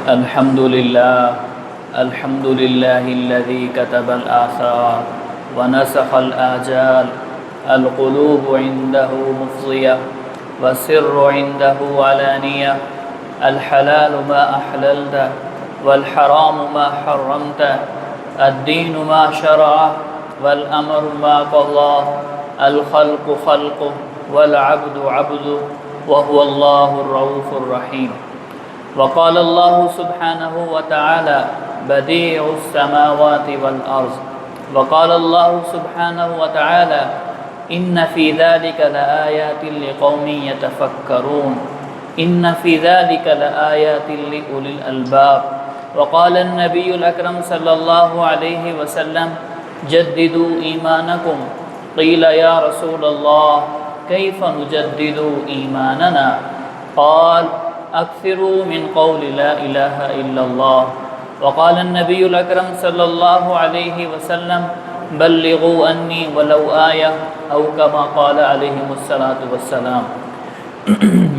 الحمد لله الذي كتب الآثار ونسخ الآجال. القلوب عنده مفضية والسر عنده علانية. الحلال ما أحللته والحرام ما حرمته. الدين ما شرعه والأمر ما قضاه. الخلق خلقه والعبد عبده وهو الله الرؤوف الرحيم. وقال الله سبحانه وتعالى بديع السماوات والأرض. وقال الله سبحانه وتعالى إن في ذلك لآيات لقوم يتفكرون. إن في ذلك لآيات لأولي الألباب. وقال النبي الأكرم صلى الله عليه وسلم جددوا إيمانكم. قيل يا رسول الله كيف نجدد إيماننا؟ قال اکثروا من قول لا الہ الا اللہ. وقال النبی الاکرم صلی اللہ علیہ وسلم بلغوا انی ولو آیہ او کما قال علیہ السلام.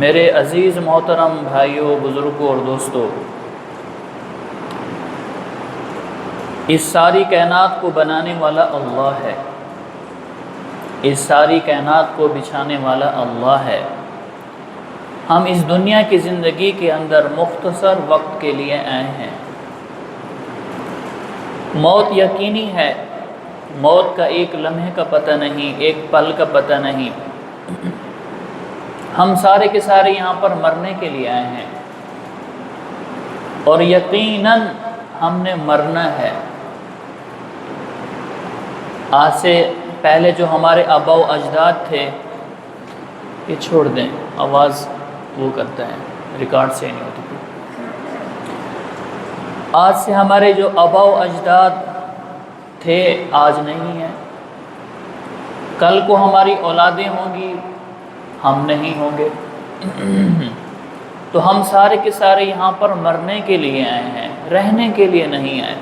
میرے عزیز محترم بھائیوں، بزرگوں اور دوستوں، اس ساری کائنات کو بنانے والا اللہ ہے، اس ساری کائنات کو بچھانے والا اللہ ہے. ہم اس دنیا کی زندگی کے اندر مختصر وقت کے لیے آئے ہیں. موت یقینی ہے، موت کا ایک لمحے کا پتہ نہیں، ایک پل کا پتہ نہیں. ہم سارے کے سارے یہاں پر مرنے کے لیے آئے ہیں اور یقیناً ہم نے مرنا ہے. آج سے پہلے جو ہمارے آباء و اجداد تھے، یہ چھوڑ دیں، آواز وہ کرتا ہے، ریکارڈ سے نہیں ہوتی. آج سے ہمارے جو آباء و اجداد تھے آج نہیں ہیں. کل کو ہماری اولادیں ہوں گی، ہم نہیں ہوں گے. تو ہم سارے کے سارے یہاں پر مرنے کے لیے آئے ہیں، رہنے کے لیے نہیں آئے.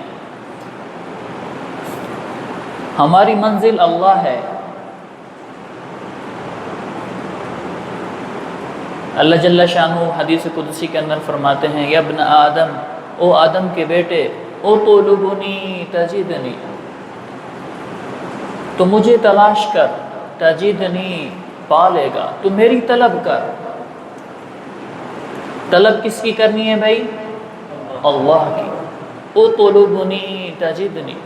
ہماری منزل اللہ ہے. اللہ جل شانہ حدیث قدسی کے اندر فرماتے ہیں یا ابن آدم، او آدم کے بیٹے، او طلبنی تجدنی، تو مجھے تلاش کر، تجدنی پا لے گا، تو میری طلب کر. طلب کس کی کرنی ہے بھائی؟ اللہ کی. او طلبنی تجدنی.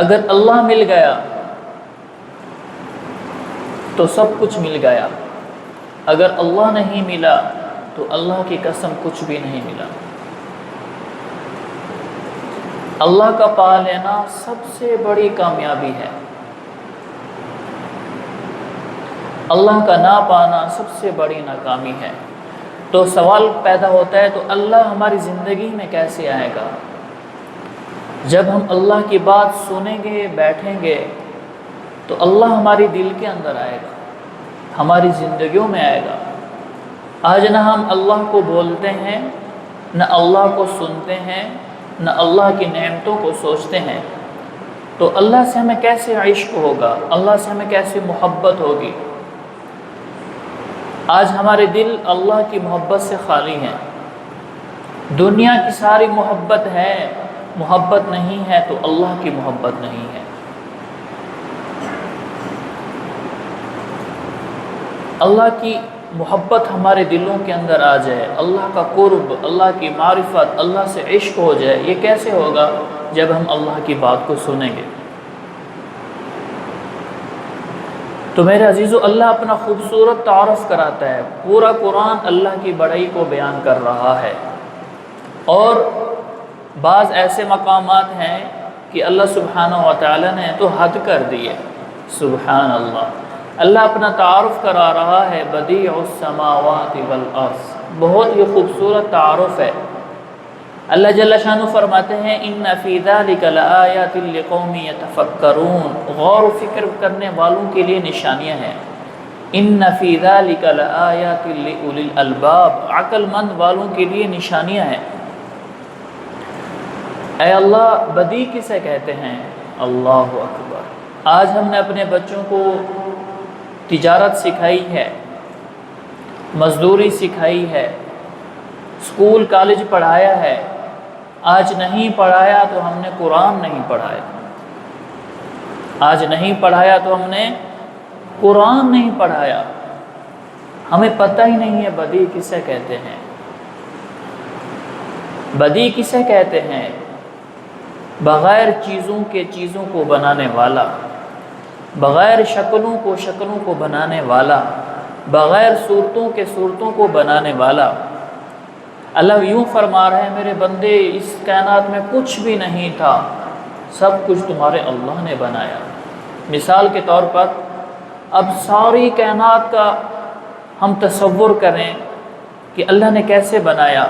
اگر اللہ مل گیا تو سب کچھ مل گیا، اگر اللہ نہیں ملا تو اللہ کی قسم کچھ بھی نہیں ملا. اللہ کا پا لینا سب سے بڑی کامیابی ہے، اللہ کا نہ پانا سب سے بڑی ناکامی ہے. تو سوال پیدا ہوتا ہے، تو اللہ ہماری زندگی میں کیسے آئے گا؟ جب ہم اللہ کی بات سنیں گے، بیٹھیں گے، تو اللہ ہماری دل کے اندر آئے گا، ہماری زندگیوں میں آئے گا. آج نہ ہم اللہ کو بولتے ہیں، نہ اللہ کو سنتے ہیں، نہ اللہ کی نعمتوں کو سوچتے ہیں. تو اللہ سے ہمیں کیسے عشق ہوگا؟ اللہ سے ہمیں کیسے محبت ہوگی؟ آج ہمارے دل اللہ کی محبت سے خالی ہیں. دنیا کی ساری محبت ہے، محبت نہیں ہے تو اللہ کی محبت نہیں ہے. اللہ کی محبت ہمارے دلوں کے اندر آ جائے، اللہ کا قرب، اللہ کی معرفت، اللہ سے عشق ہو جائے. یہ کیسے ہوگا؟ جب ہم اللہ کی بات کو سنیں گے. تو میرے عزیزو، اللہ اپنا خوبصورت تعارف کراتا ہے. پورا قرآن اللہ کی بڑائی کو بیان کر رہا ہے، اور بعض ایسے مقامات ہیں کہ اللہ سبحانہ و تعالی نے تو حد کر دی ہے. سبحان اللہ. اللہ اپنا تعارف کرا رہا ہے بدیع السماوات والارض. بہت ہی خوبصورت تعارف ہے. اللہ جل شانہ فرماتے ہیں ان فی ذلک لآیات لقوم یتفکرون. غور و فکر کرنے والوں کے لیے نشانیاں ہیں. ان فی ذلک لآیات لأولی الالباب. عقل مند والوں کے لیے نشانیاں ہیں. اے اللہ، بدیع کسے کہتے ہیں؟ اللہ اکبر. آج ہم نے اپنے بچوں کو تجارت سکھائی ہے، مزدوری سکھائی ہے، اسکول کالج پڑھایا ہے، آج نہیں پڑھایا تو ہم نے قرآن نہیں پڑھایا، آج نہیں پڑھایا تو ہم نے قرآن نہیں پڑھایا۔ ہمیں پتہ ہی نہیں ہے بدی کسے کہتے ہیں، بدی کسے کہتے ہیں؟ بغیر چیزوں کے چیزوں کو بنانے والا، بغیر شکلوں کو بنانے والا، بغیر صورتوں کے صورتوں کو بنانے والا۔ اللہ یوں فرما رہے ہیں میرے بندے اس کائنات میں کچھ بھی نہیں تھا، سب کچھ تمہارے اللہ نے بنایا۔ مثال کے طور پر اب ساری کائنات کا ہم تصور کریں کہ اللہ نے کیسے بنایا۔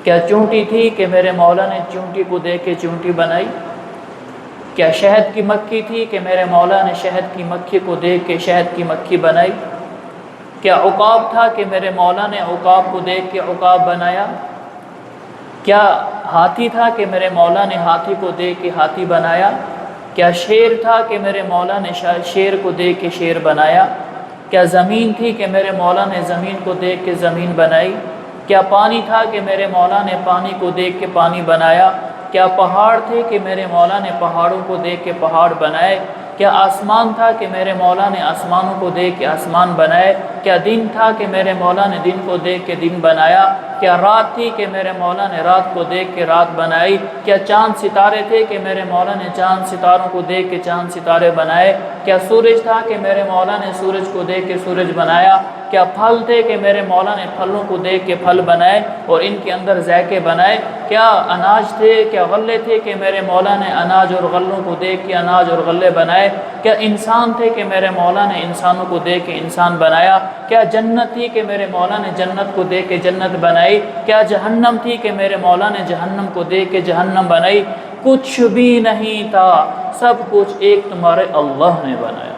کیا چونٹی تھی کہ میرے مولا نے چونٹی کو دیکھ کے چونٹی بنائی؟ کیا شہد کی مکھی تھی کہ میرے مولا نے شہد کی مکھی کو دیکھ کے شہد کی مکھی بنائی؟ کیا عقاب تھا کہ میرے مولا نے عقاب کو دیکھ کے عقاب بنایا؟ کیا ہاتھی تھا کہ میرے مولا نے ہاتھی کو دیکھ کے ہاتھی بنایا؟ کیا شیر تھا کہ میرے مولا نے شیر کو دیکھ کے شیر بنایا؟ کیا زمین تھی کہ میرے مولا نے زمین کو دیکھ کے زمین بنائی؟ کیا پانی تھا کہ میرے مولا نے پانی کو دیکھ کے پانی بنایا؟ کیا پہاڑ تھے کہ میرے مولا نے پہاڑوں کو دیکھ کے پہاڑ بنائے؟ کیا آسمان تھا کہ میرے مولا نے آسمانوں کو دیکھ کے آسمان بنائے؟ کیا دن تھا کہ میرے مولا نے دن کو دیکھ کے دن بنایا؟ کیا رات تھی کہ میرے مولا نے رات کو دیکھ کے رات بنائی؟ کیا چاند ستارے تھے کہ میرے مولا نے چاند ستاروں کو دیکھ کے چاند ستارے بنائے؟ کیا سورج تھا کہ میرے مولا نے سورج کو دیکھ کے سورج بنایا؟ کیا پھل تھے کہ میرے مولا نے پھلوں کو دیکھ کے پھل بنائے اور ان کے اندر ذائقے بنائے؟ کیا اناج تھے، کیا غلے تھے کہ میرے مولا نے اناج اور غلوں کو دیکھ کے اناج اور غلے بنائے؟ کیا انسان تھے کہ میرے مولا نے انسانوں کو دیکھ کے انسان بنایا؟ کیا جنت تھی کہ میرے مولا نے جنت کو دیکھ کے جنت بنائی؟ کیا جہنم تھی کہ میرے مولا نے جہنم کو دیکھ کے جہنم بنائی؟ کچھ بھی نہیں تھا، سب کچھ ایک تمہارے اللہ نے بنایا۔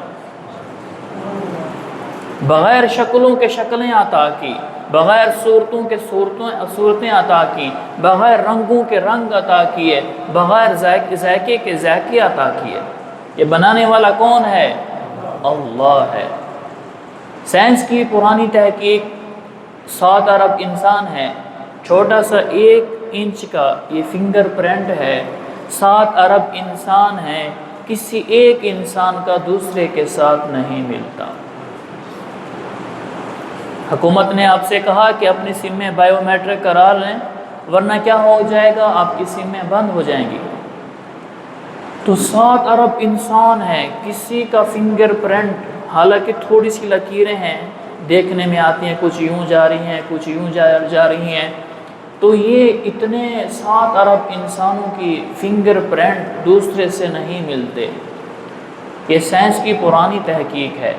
بغیر شکلوں کے شکلیں عطا کی، بغیر صورتوں کے صورتیں عطا کی، بغیر رنگوں کے رنگ عطا کیے، بغیر ذائقے کے ذائقے عطا کیے۔ یہ بنانے والا کون ہے؟ اللہ ہے۔ سائنس کی پرانی تحقیق 7 ارب انسان ہے، چھوٹا سا 1 انچ کا یہ فنگر پرنٹ ہے، 7 ارب انسان ہے، کسی ایک انسان کا دوسرے کے ساتھ نہیں ملتا۔ حکومت نے آپ سے کہا کہ اپنی سمیں بائیو میٹرک کرا لیں ورنہ کیا ہو جائے گا، آپ کی سمیں بند ہو جائیں گی۔ تو 7 ارب انسان ہیں، کسی کا فنگر پرنٹ، حالانکہ تھوڑی سی لکیریں ہیں دیکھنے میں آتی ہیں، کچھ یوں جا رہی ہیں کچھ یوں جا رہی ہیں، تو یہ اتنے 7 ارب انسانوں کی فنگر پرنٹ دوسرے سے نہیں ملتے۔ یہ سائنس کی پرانی تحقیق ہے۔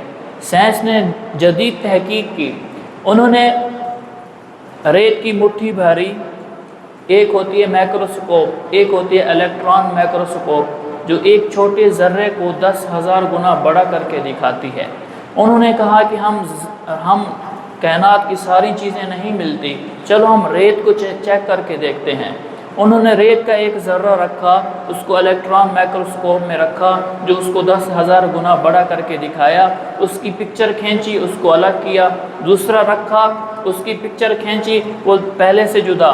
سائنس نے جدید تحقیق کی، انہوں نے ریت کی مٹھی بھری، ایک ہوتی ہے مائکروسکوپ، ایک ہوتی ہے الیکٹران مائکروسکوپ، جو ایک چھوٹے ذرے کو 10,000 گنا بڑا کر کے دکھاتی ہے۔ انہوں نے کہا کہ ہم کائنات کی ساری چیزیں نہیں ملتی، چلو ہم ریت کو چیک کر کے دیکھتے ہیں۔ انہوں نے ریت کا ایک ذرہ رکھا، اس کو الیکٹران مائکروسکوپ میں رکھا، جو اس کو 10,000 گنا بڑا کر کے دکھایا، اس کی پکچر کھینچی، اس کو الگ کیا، دوسرا رکھا، اس کی پکچر کھینچی، وہ پہلے سے جدا،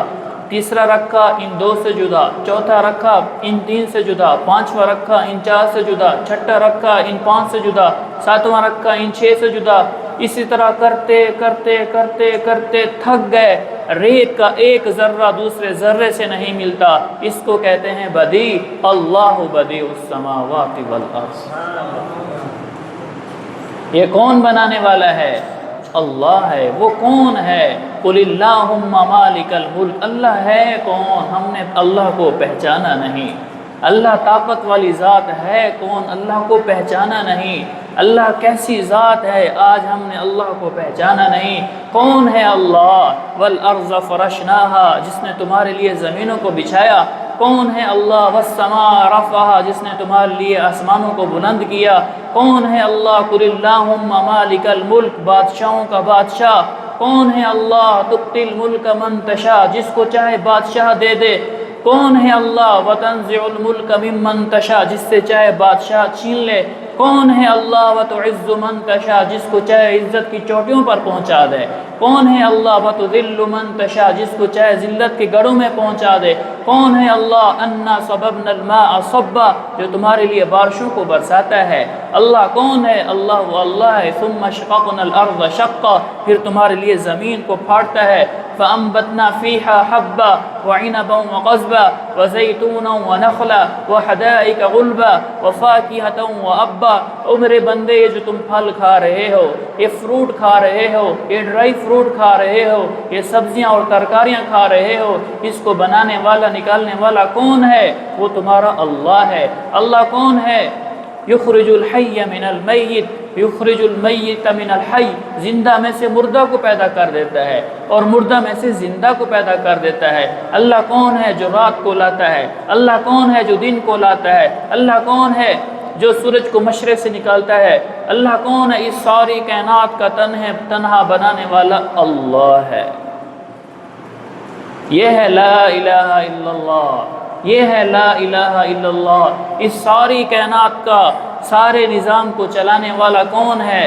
تیسرا رکھا ان 2 سے جدا، چوتھا رکھا ان 3 سے جدا، پانچواں رکھا ان 4 سے جدا، چھٹا رکھا ان 5 سے جدا، ساتواں رکھا ان 6 سے جدا۔ اسی طرح کرتے کرتے کرتے کرتے تھک گئے، ریت کا ایک ذرہ دوسرے ذرے سے نہیں ملتا۔ اس کو کہتے ہیں بدیع، اللہ بدیع السماوات والارض۔ یہ کون بنانے والا ہے؟ اللہ ہے۔ وہ کون ہے؟ قل اللہم مالک الملک، اللہ ہے کون؟ ہم نے اللہ کو پہچانا نہیں۔ اللہ طاقت والی ذات ہے کون؟ اللہ کو پہچانا نہیں۔ اللہ کیسی ذات ہے؟ آج ہم نے اللہ کو پہچانا نہیں۔ کون ہے اللہ؟ والارض فرشناہا، جس نے تمہارے لیے زمینوں کو بچھایا۔ کون ہے اللہ؟ والسماء رفعہا، جس نے تمہارے لیے آسمانوں کو بلند کیا۔ کون ہے اللہ؟ قل اللہم مالک الملک، بادشاہوں کا بادشاہ۔ کون ہے اللہ؟ تؤتی الملک من تشاء، جس کو چاہے بادشاہ دے دے۔ کون ہے اللہ؟ وتنزع الملک ممن تشاء، جس سے چاہے بادشاہ چھین لے۔ کون ہے اللہ وتعز من تشاء، جس کو چاہے عزت کی چوٹیوں پر پہنچا دے؟ کون ہے اللہ وتذل من تشاء، جس کو چاہے ذلت کے گڑھوں میں پہنچا دے؟ کون ہے اللہ انا صببنا الماء صبا، جو تمہارے لیے بارشوں کو برساتا ہے؟ اللہ کون ہے؟ اللہ وہ اللہ ہے۔ ثم شققنا الارض شقا، پھر تمہارے لیے زمین کو پھاڑتا ہے۔ فأنبتنا فيها حبا وعنبا وقضبا وزيتونا ونخلا وحدائق غلبا وفاكهة وأبا۔ او میرے بندے، یہ جو تم پھل کھا رہے ہو، یہ فروٹ کھا رہے ہو، یہ ڈرائی فروٹ کھا رہے ہو، یہ سبزیاں اور ترکاریاں کھا رہے ہو، اس کو بنانے والا نکالنے والا کون ہے؟ وہ تمہارا اللہ ہے۔ اللہ کون ہے؟ یخرج الحی من المیت، یخرج المیت من الحی، زندہ میں سے مردہ کو پیدا کر دیتا ہے اور مردہ میں سے زندہ کو پیدا کر دیتا ہے۔ اللہ کون ہے جو رات کو لاتا ہے؟ اللہ کون ہے جو دن کو لاتا ہے؟ اللہ کون ہے جو سورج کو مشرق سے نکالتا ہے؟ اللہ کون ہے؟ اس ساری کائنات کا تنہا بنانے والا اللہ ہے۔ یہ ہے لا الہ الا اللہ، یہ ہے لا الہ الا اللہ۔ اس ساری کائنات کا سارے نظام کو چلانے والا کون ہے؟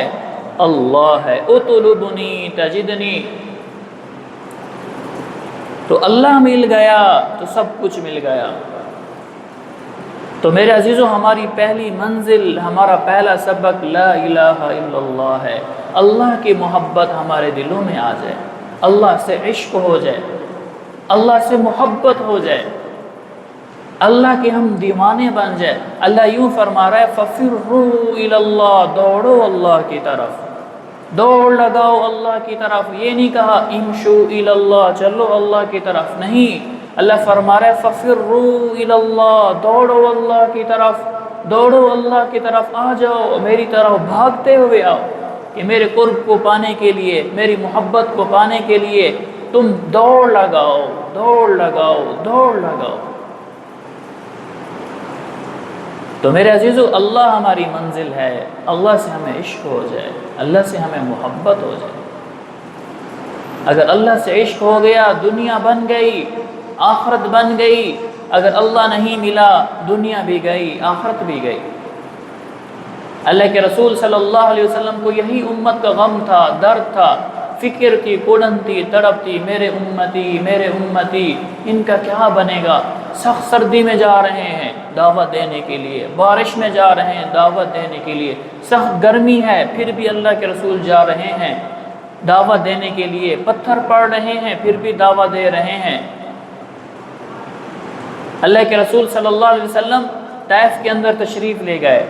اللہ ہے۔ اطلبنی تجدنی، تو اللہ مل گیا تو سب کچھ مل گیا۔ تو میرے عزیزو، ہماری پہلی منزل، ہمارا پہلا سبق لا الہ الا اللہ ہے۔ اللہ کی محبت ہمارے دلوں میں آ جائے، اللہ سے عشق ہو جائے، اللہ سے محبت ہو جائے، اللہ کے ہم دیوانے بن جائے۔ اللہ یوں فرما رہا ہے فَفِرُّوا إِلَى اللَّهِ، دوڑو اللہ کی طرف، دوڑ لگاؤ اللہ کی طرف۔ یہ نہیں کہا امشوا إِلَى اللَّهِ، چلو اللہ کی طرف، نہیں، اللہ فرما رہا ہے فَفِرُّوا إِلَى اللَّهِ، دوڑو اللہ کی طرف، دوڑو اللہ کی طرف، آ جاؤ میری طرف، بھاگتے ہوئے آؤ کہ میرے قرب کو پانے کے لیے، میری محبت کو پانے کے لیے تم دوڑ لگاؤ، دوڑ لگاؤ، دوڑ لگاؤ۔ تو میرے عزیزو، اللہ ہماری منزل ہے۔ اللہ سے ہمیں عشق ہو جائے، اللہ سے ہمیں محبت ہو جائے۔ اگر اللہ سے عشق ہو گیا، دنیا بن گئی، آخرت بن گئی۔ اگر اللہ نہیں ملا، دنیا بھی گئی، آخرت بھی گئی۔ اللہ کے رسول صلی اللہ علیہ وسلم کو یہی امت کا غم تھا، درد تھا، فکر تھی، کڑن تھی، تڑپ تھی، میرے امتی، میرے امتی، ان کا کیا بنے گا؟ سخت سردی میں جا رہے ہیں دعوت دینے کے لیے، بارش میں جا رہے ہیں دعوت دینے کے لیے، سخت گرمی ہے پھر بھی اللہ کے رسول جا رہے ہیں دعوت دینے کے لیے، پتھر پڑ رہے ہیں پھر بھی دعوت دے رہے ہیں۔ اللہ کے رسول صلی اللہ علیہ وسلم طائف کے اندر تشریف لے گئے۔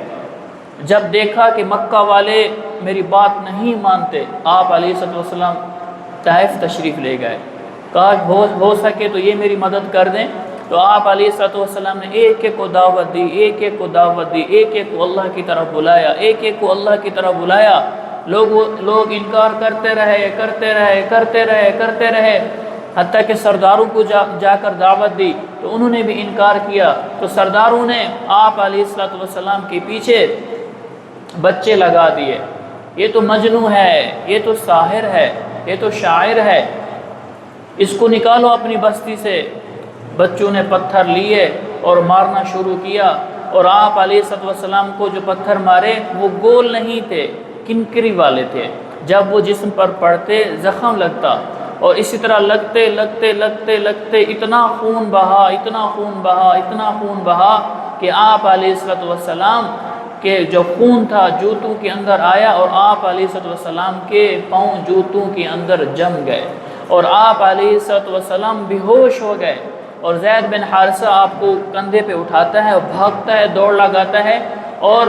جب دیکھا کہ مکہ والے میری بات نہیں مانتے، آپ علیہ السلام طائف تشریف لے گئے۔ کاش ہو سکے تو یہ میری مدد کر دیں۔ تو آپ علیہ السلام نے ایک ایک کو دعوت دی، ایک ایک کو دعوت دی، ایک ایک کو اللہ کی طرف بلایا، ایک ایک کو اللہ کی طرف بلایا۔ لوگ انکار کرتے رہے، کرتے رہے، کرتے رہے، کرتے رہے، حتیٰ کہ سرداروں کو جا کر دعوت دی تو انہوں نے بھی انکار کیا۔ تو سرداروں نے آپ علیہ السلام کے پیچھے بچے لگا دیے، یہ تو مجنوں ہے، یہ تو ساحر ہے، یہ تو شاعر ہے، اس کو نکالو اپنی بستی سے۔ بچوں نے پتھر لیے اور مارنا شروع کیا، اور آپ علیہ السلام کو جو پتھر مارے وہ گول نہیں تھے، کنکری والے تھے، جب وہ جسم پر پڑتے زخم لگتا، اور اسی طرح لگتے لگتے لگتے لگتے اتنا خون بہا، اتنا خون بہا، اتنا خون بہا کہ آپ علیہ السلام کہ جو خون تھا جوتوں کے اندر آیا، اور آپ علیہ السلام کے پاؤں جوتوں کے اندر جم گئے، اور آپ علیہ السلام بے ہوش ہو گئے۔ اور زید بن حارثہ آپ کو کندھے پہ اٹھاتا ہے اور بھاگتا ہے، دوڑ لگاتا ہے، اور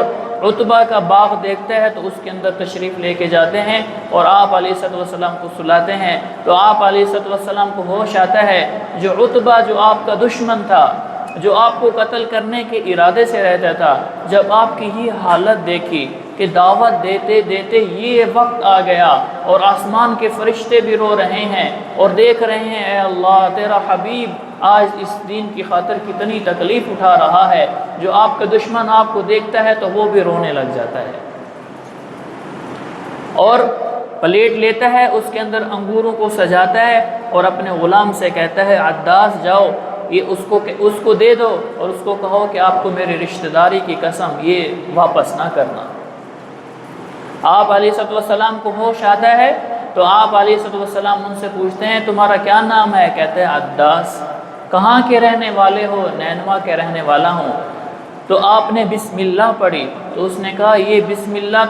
عتبہ کا باغ دیکھتا ہے تو اس کے اندر تشریف لے کے جاتے ہیں اور آپ علیہ السلام کو سلاتے ہیں۔ تو آپ علیہ السلام کو ہوش آتا ہے، جو عتبہ جو آپ کا دشمن تھا، جو آپ کو قتل کرنے کے ارادے سے رہتا تھا، جب آپ کی یہ حالت دیکھی کہ دعوت دیتے دیتے یہ وقت آ گیا اور آسمان کے فرشتے بھی رو رہے ہیں اور دیکھ رہے ہیں اے اللہ تیرا حبیب آج اس دین کی خاطر کتنی تکلیف اٹھا رہا ہے، جو آپ کا دشمن آپ کو دیکھتا ہے تو وہ بھی رونے لگ جاتا ہے، اور پلیٹ لیتا ہے، اس کے اندر انگوروں کو سجاتا ہے اور اپنے غلام سے کہتا ہے عداس جاؤ یہ اس کو دے دو اور اس کو کہو کہ آپ کو میری رشتہ داری کی قسم یہ واپس نہ کرنا۔ آپ علیہ السلام کو ہوش آتا ہے تو آپ علیہ السلام ان سے پوچھتے ہیں تمہارا کیا نام ہے؟ کہتے ہیں عداس۔ کہاں کے رہنے والے ہو؟ نینوا کے رہنے والا ہوں۔ تو آپ نے بسم اللہ پڑھی تو اس نے کہا یہ بسم اللہ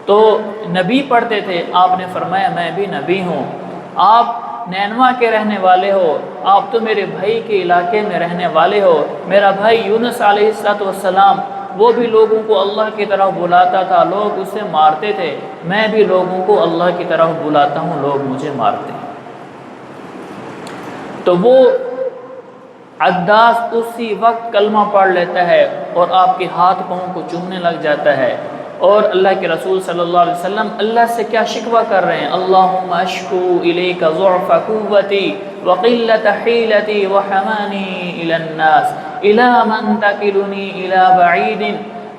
تو نبی پڑھتے تھے۔ آپ نے فرمایا میں بھی نبی ہوں۔ آپ نینوا کے رہنے والے ہو، آپ تو میرے بھائی کے علاقے میں رہنے والے ہو۔ میرا بھائی یونس علیہ السلام وہ بھی لوگوں کو اللہ کی طرف بلاتا تھا، لوگ اسے مارتے تھے، میں بھی لوگوں کو اللہ کی طرف بلاتا ہوں، لوگ مجھے مارتے ہیں۔ تو وہ عداس اسی وقت کلمہ پڑھ لیتا ہے اور آپ کے ہاتھ پاؤں کو چومنے لگ جاتا ہے، اور اللہ کے رسول صلی اللہ علیہ وسلم اللہ سے کیا شکوہ کر رہے ہیں؟ اللہم اشکو الیک ضعف قوتی وقلت حیلتی وحمانی الی الناس الی من تکلنی الی بعید۔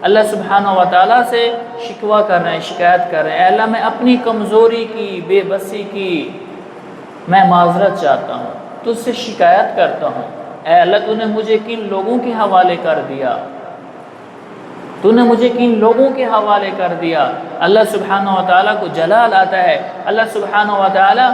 اللہ سبحانہ و تعالیٰ سے شکوہ کر رہے ہیں، شکایت کر رہے ہیں، اے اللہ میں اپنی کمزوری کی، بے بسی کی میں معذرت چاہتا ہوں، تجھ سے شکایت کرتا ہوں، اے اللہ تو نے مجھے کن لوگوں کے حوالے کر دیا، تو نے مجھے کن لوگوں کے حوالے کر دیا۔ اللہ سبحانہ و تعالیٰ کو جلال آتا ہے، اللہ سبحانہ و تعالیٰ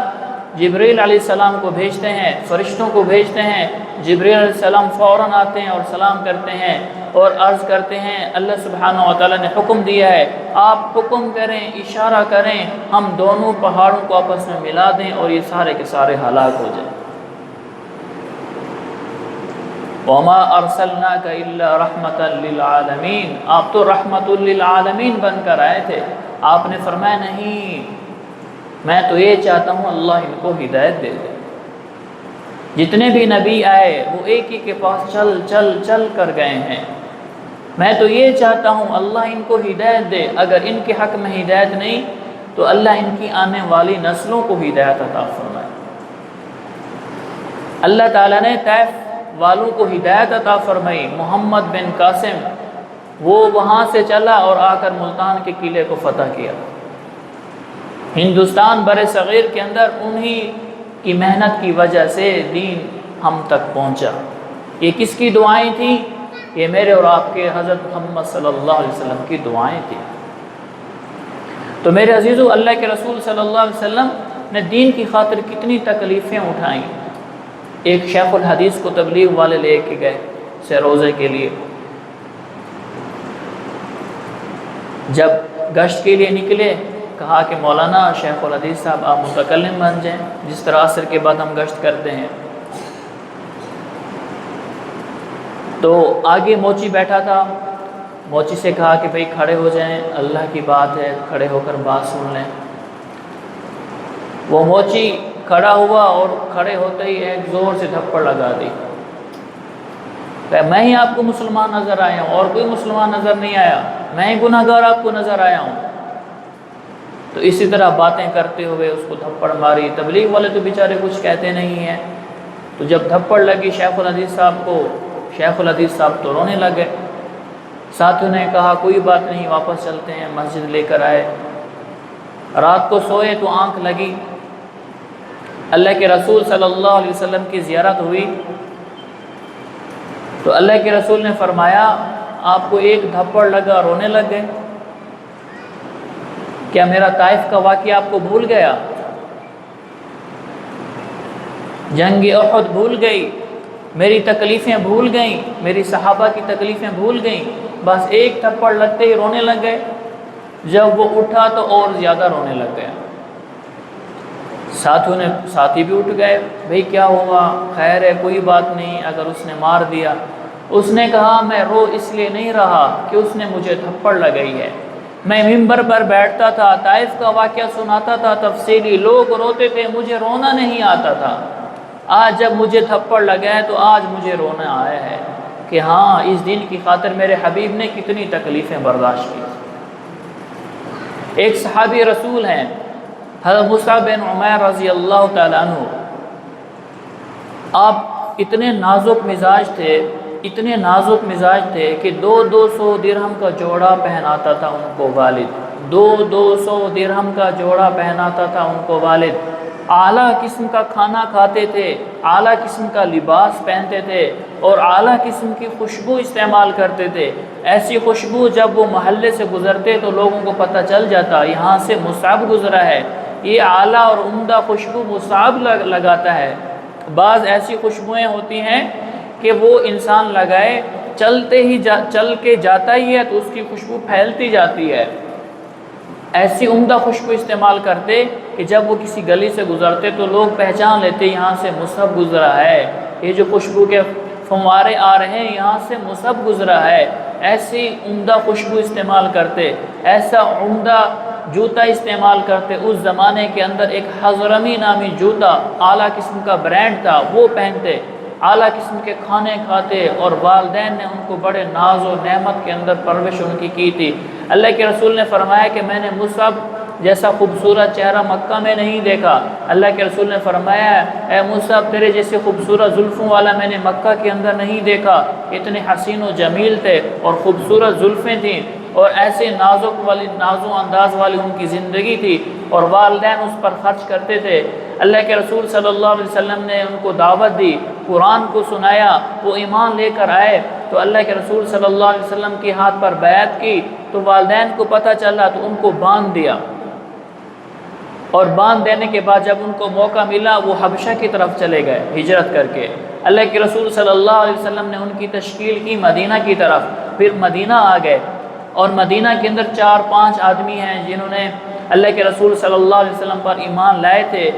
جبریل علیہ السلام کو بھیجتے ہیں، فرشتوں کو بھیجتے ہیں، جبریل علیہ السلام فوراً آتے ہیں اور سلام کرتے ہیں اور عرض کرتے ہیں اللہ سبحانہ و تعالیٰ نے حکم دیا ہے آپ حکم کریں، اشارہ کریں، ہم دونوں پہاڑوں کو آپس میں ملا دیں اور یہ سارے کے سارے ہلاک ہو جائیں۔ وَمَا أَرْسَلْنَاكَ إِلَّا رَحْمَةً لِّلْعَالَمِينَ، آپ تو رحمت للعالمین بن کر آئے تھے۔ آپ نے فرمایا نہیں، میں تو یہ چاہتا ہوں اللہ ان کو ہدایت دے دے۔ جتنے بھی نبی آئے وہ ایک ہی کے پاس چل کر گئے ہیں، میں تو یہ چاہتا ہوں اللہ ان کو ہدایت دے، اگر ان کے حق میں ہدایت نہیں تو اللہ ان کی آنے والی نسلوں کو ہدایت عطا فرمائے۔ اللہ تعالیٰ نے طائف والوں کو ہدایت عطا فرمائی۔ محمد بن قاسم وہ وہاں سے چلا اور آ کر ملتان کے قلعے کو فتح کیا۔ ہندوستان بر صغیر کے اندر انہی کی محنت کی وجہ سے دین ہم تک پہنچا۔ یہ کس کی دعائیں تھیں؟ یہ میرے اور آپ کے حضرت محمد صلی اللہ علیہ وسلم کی دعائیں تھیں۔ تو میرے عزیزو، اللہ کے رسول صلی اللہ علیہ وسلم نے دین کی خاطر کتنی تکلیفیں اٹھائیں۔ ایک شیخ الحدیث کو تبلیغ والے لے کے گئے روزے کے لیے، جب گشت کے لیے نکلے کہا کہ مولانا شیخ الحدیث صاحب آپ متکلم بن جائیں، جس طرح عصر کے بعد ہم گشت کرتے ہیں۔ تو آگے موچی بیٹھا تھا، موچی سے کہا کہ بھئی کھڑے ہو جائیں، اللہ کی بات ہے، کھڑے ہو کر بات سن لیں۔ وہ موچی کھڑا ہوا اور کھڑے ہوتے ہی ایک زور سے تھپڑ لگا دی۔ میں ہی آپ کو مسلمان نظر آیا ہوں اور کوئی مسلمان نظر نہیں آیا، میں ہی گناہ گار آپ کو نظر آیا ہوں۔ تو اسی طرح باتیں کرتے ہوئے اس کو تھپڑ ماری۔ تبلیغ والے تو بیچارے کچھ کہتے نہیں ہیں، تو جب تھپڑ لگی شیخ الحدیث صاحب کو، شیخ الحدیث صاحب تو رونے لگے۔ ساتھیوں نے کہا کوئی بات نہیں، واپس چلتے ہیں، مسجد لے کر آئے۔ رات کو سوئے تو آنکھ لگی، اللہ کے رسول صلی اللہ علیہ وسلم کی زیارت ہوئی تو اللہ کے رسول نے فرمایا آپ کو ایک تھپڑ لگا، رونے لگ گئے، کیا میرا طائف کا واقعہ آپ کو بھول گیا؟ جنگ احد بھول گئی، میری تکلیفیں بھول گئیں، میری صحابہ کی تکلیفیں بھول گئیں، بس ایک تھپڑ لگتے ہی رونے لگ گئے۔ جب وہ اٹھا تو اور زیادہ رونے لگ گیا۔ ساتھی بھی اٹھ گئے، بھئی کیا ہوا؟ خیر ہے، کوئی بات نہیں، اگر اس نے مار دیا۔ اس نے کہا میں رو اس لیے نہیں رہا کہ اس نے مجھے تھپڑ لگائی ہے، میں ممبر پر بیٹھتا تھا، طائف کا واقعہ سناتا تھا تفصیلی، لوگ روتے تھے، مجھے رونا نہیں آتا تھا۔ آج جب مجھے تھپڑ لگا ہے تو آج مجھے رونا آیا ہے کہ ہاں اس دین کی خاطر میرے حبیب نے کتنی تکلیفیں برداشت کی۔ ایک صحابی رسول ہیں حضرت مصعب بن عمیر رضی اللہ تعالیٰ عنہ، آپ اتنے نازک مزاج تھے کہ 200 درہم کا جوڑا پہناتا تھا ان کو والد، 200 درہم کا جوڑا پہناتا تھا ان کو والد۔ اعلیٰ قسم کا کھانا کھاتے تھے، اعلیٰ قسم کا لباس پہنتے تھے اور اعلیٰ قسم کی خوشبو استعمال کرتے تھے۔ ایسی خوشبو جب وہ محلے سے گزرتے تو لوگوں کو پتہ چل جاتا یہاں سے مصعب گزرا ہے، یہ اعلیٰ اور عمدہ خوشبو مصعب لگاتا ہے۔ بعض ایسی خوشبوئیں ہوتی ہیں کہ وہ انسان لگائے چل کے جاتا ہی ہے تو اس کی خوشبو پھیلتی جاتی ہے۔ ایسی عمدہ خوشبو استعمال کرتے کہ جب وہ کسی گلی سے گزرتے تو لوگ پہچان لیتے یہاں سے مصعب گزرا ہے، یہ جو خوشبو کے فوارے آ رہے ہیں یہاں سے مصعب گزرا ہے۔ ایسی عمدہ خوشبو استعمال کرتے، ایسا عمدہ جوتا استعمال کرتے۔ اس زمانے کے اندر ایک حضرمی نامی جوتا اعلیٰ قسم کا برانڈ تھا، وہ پہنتے، اعلیٰ قسم کے کھانے کھاتے، اور والدین نے ان کو بڑے ناز و نعمت کے اندر پرورش ان کی تھی۔ اللہ کے رسول نے فرمایا کہ میں نے مصعب جیسا خوبصورت چہرہ مکہ میں نہیں دیکھا۔ اللہ کے رسول نے فرمایا اے مصعب تیرے جیسے خوبصورت زلفوں والا میں نے مکہ کے اندر نہیں دیکھا، اتنے حسین و جمیل تھے اور خوبصورت زلفیں تھیں اور ایسے نازو انداز والی ان کی زندگی تھی، اور والدین اس پر خرچ کرتے تھے۔ اللہ کے رسول صلی اللہ علیہ وسلم نے ان کو دعوت دی، قرآن کو سنایا، وہ ایمان لے کر آئے تو اللہ کے رسول صلی اللہ علیہ وسلم کے ہاتھ پر بیعت کی تو والدین کو پتہ چلا تو ان کو باندھ دیا، اور باندھ دینے کے بعد جب ان کو موقع ملا وہ حبشہ کی طرف چلے گئے ہجرت کر کے۔ اللہ کے رسول صلی اللہ علیہ وسلم نے ان کی تشکیل کی مدینہ کی طرف، پھر مدینہ آ گئے، اور مدینہ کے اندر 4-5 آدمی ہیں جنہوں نے اللہ کے رسول صلی اللہ علیہ وسلم پر ایمان لائے تھے۔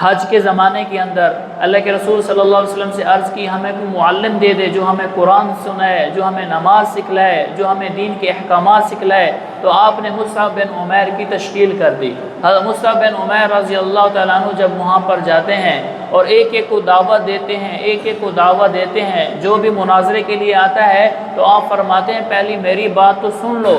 حج کے زمانے کے اندر اللہ کے رسول صلی اللہ علیہ وسلم سے عرض کی ہمیں کوئی معلم دے دے جو ہمیں قرآن سنائے، جو ہمیں نماز سکھلائے، جو ہمیں دین کے احکامات سکھلائے، تو آپ نے مصعب بن عمیر کی تشکیل کر دی۔ حضرت مصعب بن عمیر رضی اللہ تعالیٰ عنہ جب وہاں پر جاتے ہیں اور ایک ایک کو دعوت دیتے ہیں، ایک ایک کو دعوت دیتے ہیں، جو بھی مناظرے کے لیے آتا ہے تو آپ فرماتے ہیں پہلی میری بات تو سن لو،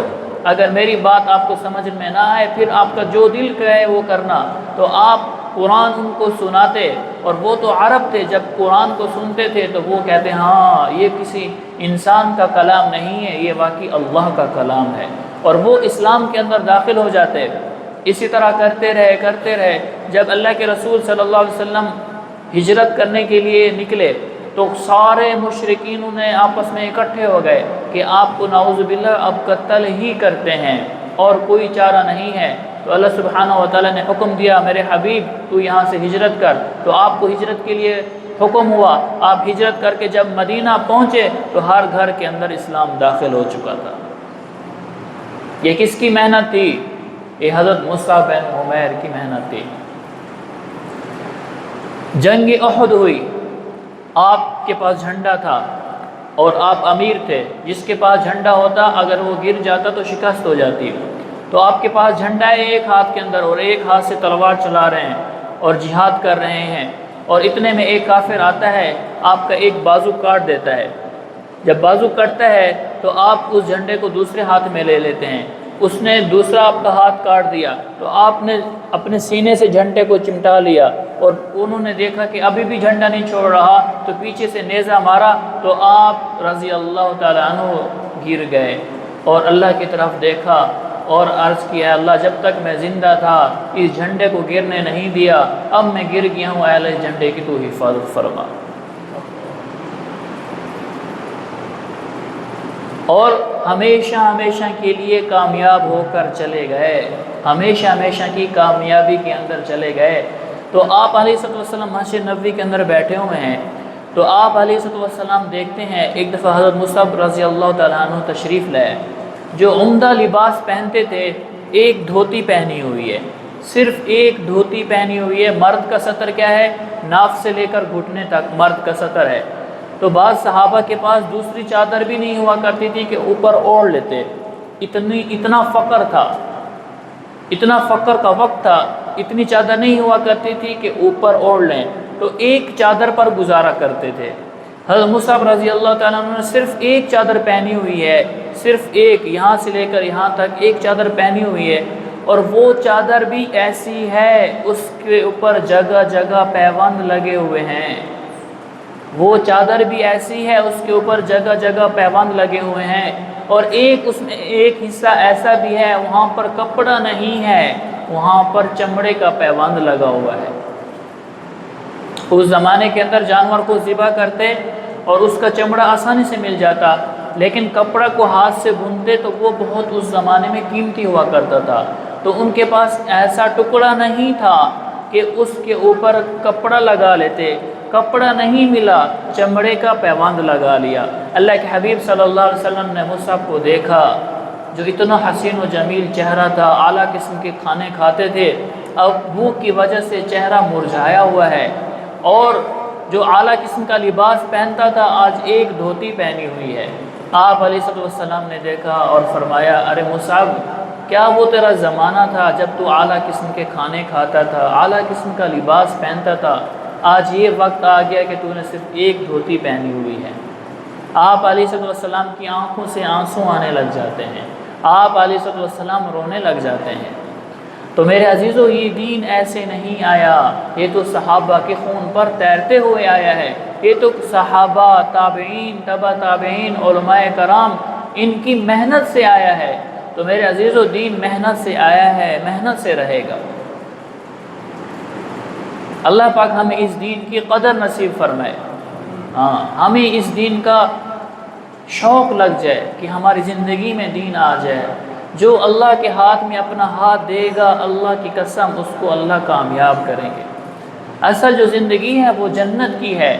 اگر میری بات آپ کو سمجھ میں نہ آئے پھر آپ کا جو دل کہے وہ کرنا۔ تو آپ قرآن ان کو سناتے، اور وہ تو عرب تھے، جب قرآن کو سنتے تھے تو وہ کہتے ہاں یہ کسی انسان کا کلام نہیں ہے، یہ واقعی اللہ کا کلام ہے، اور وہ اسلام کے اندر داخل ہو جاتے۔ اسی طرح کرتے رہے جب اللہ کے رسول صلی اللہ علیہ وسلم ہجرت کرنے کے لیے نکلے تو سارے مشرکین انہیں آپس میں اکٹھے ہو گئے کہ آپ کو نعوذ باللہ اب قتل ہی کرتے ہیں اور کوئی چارہ نہیں ہے۔ تو اللہ سبحانہ و تعالیٰ نے حکم دیا میرے حبیب تو یہاں سے ہجرت کر، تو آپ کو ہجرت کے لیے حکم ہوا۔ آپ ہجرت کر کے جب مدینہ پہنچے تو ہر گھر کے اندر اسلام داخل ہو چکا تھا۔ یہ کس کی محنت تھی؟ یہ حضرت مصعب بن عمیر کی محنت تھی۔ جنگ احد ہوئی، آپ کے پاس جھنڈا تھا اور آپ امیر تھے، جس کے پاس جھنڈا ہوتا اگر وہ گر جاتا تو شکست ہو جاتی۔ تو آپ کے پاس جھنڈا ہے ایک ہاتھ کے اندر اور ایک ہاتھ سے تلوار چلا رہے ہیں اور جہاد کر رہے ہیں، اور اتنے میں ایک کافر آتا ہے آپ کا ایک بازو کاٹ دیتا ہے۔ جب بازو کٹتا ہے تو آپ اس جھنڈے کو دوسرے ہاتھ میں لے لیتے ہیں، اس نے دوسرا آپ کا ہاتھ کاٹ دیا تو آپ نے اپنے سینے سے جھنڈے کو چمٹا لیا، اور انہوں نے دیکھا کہ ابھی بھی جھنڈا نہیں چھوڑ رہا تو پیچھے سے نیزہ مارا تو آپ رضی اللہ تعالیٰ عنہ گر گئے، اور اللہ کی طرف دیکھا اور عرض کیا اللہ جب تک میں زندہ تھا اس جھنڈے کو گرنے نہیں دیا، اب میں گر گیا ہوں، اے اللہ اس جھنڈے کی تو حفاظت فرما۔ اور ہمیشہ کے لیے کامیاب ہو کر چلے گئے، ہمیشہ کی کامیابی کے اندر چلے گئے۔ تو آپ علیہ السلام مسجد نبوی کے اندر بیٹھے ہوئے ہیں تو آپ علیہ السلام دیکھتے ہیں ایک دفعہ حضرت مصعب رضی اللہ تعالیٰ عنہ تشریف لائے، جو عمدہ لباس پہنتے تھے، ایک دھوتی پہنی ہوئی ہے، صرف ایک دھوتی پہنی ہوئی ہے۔ مرد کا سطر کیا ہے؟ ناف سے لے کر گھٹنے تک مرد کا سطر ہے۔ تو بعض صحابہ کے پاس دوسری چادر بھی نہیں ہوا کرتی تھی کہ اوپر اوڑھ لیتے، اتنا فقر تھا، اتنا فقر کا وقت تھا، اتنی چادر نہیں ہوا کرتی تھی کہ اوپر اوڑھ لیں، تو ایک چادر پر گزارا کرتے تھے۔ حضرت مصعب رضی اللہ تعالیٰ عنہ نے صرف ایک چادر پہنی ہوئی ہے، صرف ایک، یہاں سے لے کر یہاں تک ایک چادر پہنی ہوئی ہے، اور وہ چادر بھی ایسی ہے اس کے اوپر جگہ جگہ پیوند لگے ہوئے ہیں، وہ چادر بھی ایسی ہے اس کے اوپر جگہ جگہ پیوند لگے ہوئے ہیں، اور اس میں ایک حصہ ایسا بھی ہے وہاں پر کپڑا نہیں ہے، وہاں پر چمڑے کا پیوند لگا ہوا ہے۔ اس زمانے کے اندر جانور کو ذبح کرتے اور اس کا چمڑا آسانی سے مل جاتا، لیکن کپڑا کو ہاتھ سے بنتے تو وہ بہت اس زمانے میں قیمتی ہوا کرتا تھا، تو ان کے پاس ایسا ٹکڑا نہیں تھا کہ اس کے اوپر کپڑا لگا لیتے، کپڑا نہیں ملا، چمڑے کا پیوند لگا لیا۔ اللہ کے حبیب صلی اللہ علیہ وسلم نے مصعب کو دیکھا جو اتنا حسین و جمیل چہرہ تھا، اعلیٰ قسم کے کھانے کھاتے تھے، اب بھوک کی وجہ سے چہرہ مرجھایا ہوا ہے، اور جو اعلیٰ قسم کا لباس پہنتا تھا آج ایک دھوتی پہنی ہوئی ہے۔ آپ علیہ السلام نے دیکھا اور فرمایا، ارے مصعب، کیا وہ تیرا زمانہ تھا جب تو اعلیٰ قسم کے کھانے کھاتا تھا، اعلیٰ قسم کا لباس پہنتا تھا، آج یہ وقت آ گیا کہ تو نے صرف ایک دھوتی پہنی ہوئی ہے۔ آپ علیہ السلام کی آنکھوں سے آنسو آنے لگ جاتے ہیں، آپ علیہ السلام رونے لگ جاتے ہیں۔ تو میرے عزیزو، یہ دین ایسے نہیں آیا، یہ تو صحابہ کے خون پر تیرتے ہوئے آیا ہے، یہ تو صحابہ، تابعین، تبع تابعین، علماء کرام، ان کی محنت سے آیا ہے۔ تو میرے عزیزو، دین محنت سے آیا ہے، محنت سے رہے گا۔ اللہ پاک ہمیں اس دین کی قدر نصیب فرمائے، ہمیں اس دین کا شوق لگ جائے کہ ہماری زندگی میں دین آ جائے۔ جو اللہ کے ہاتھ میں اپنا ہاتھ دے گا، اللہ کی قسم اس کو اللہ کامیاب کریں گے۔ اصل جو زندگی ہے وہ جنت کی ہے،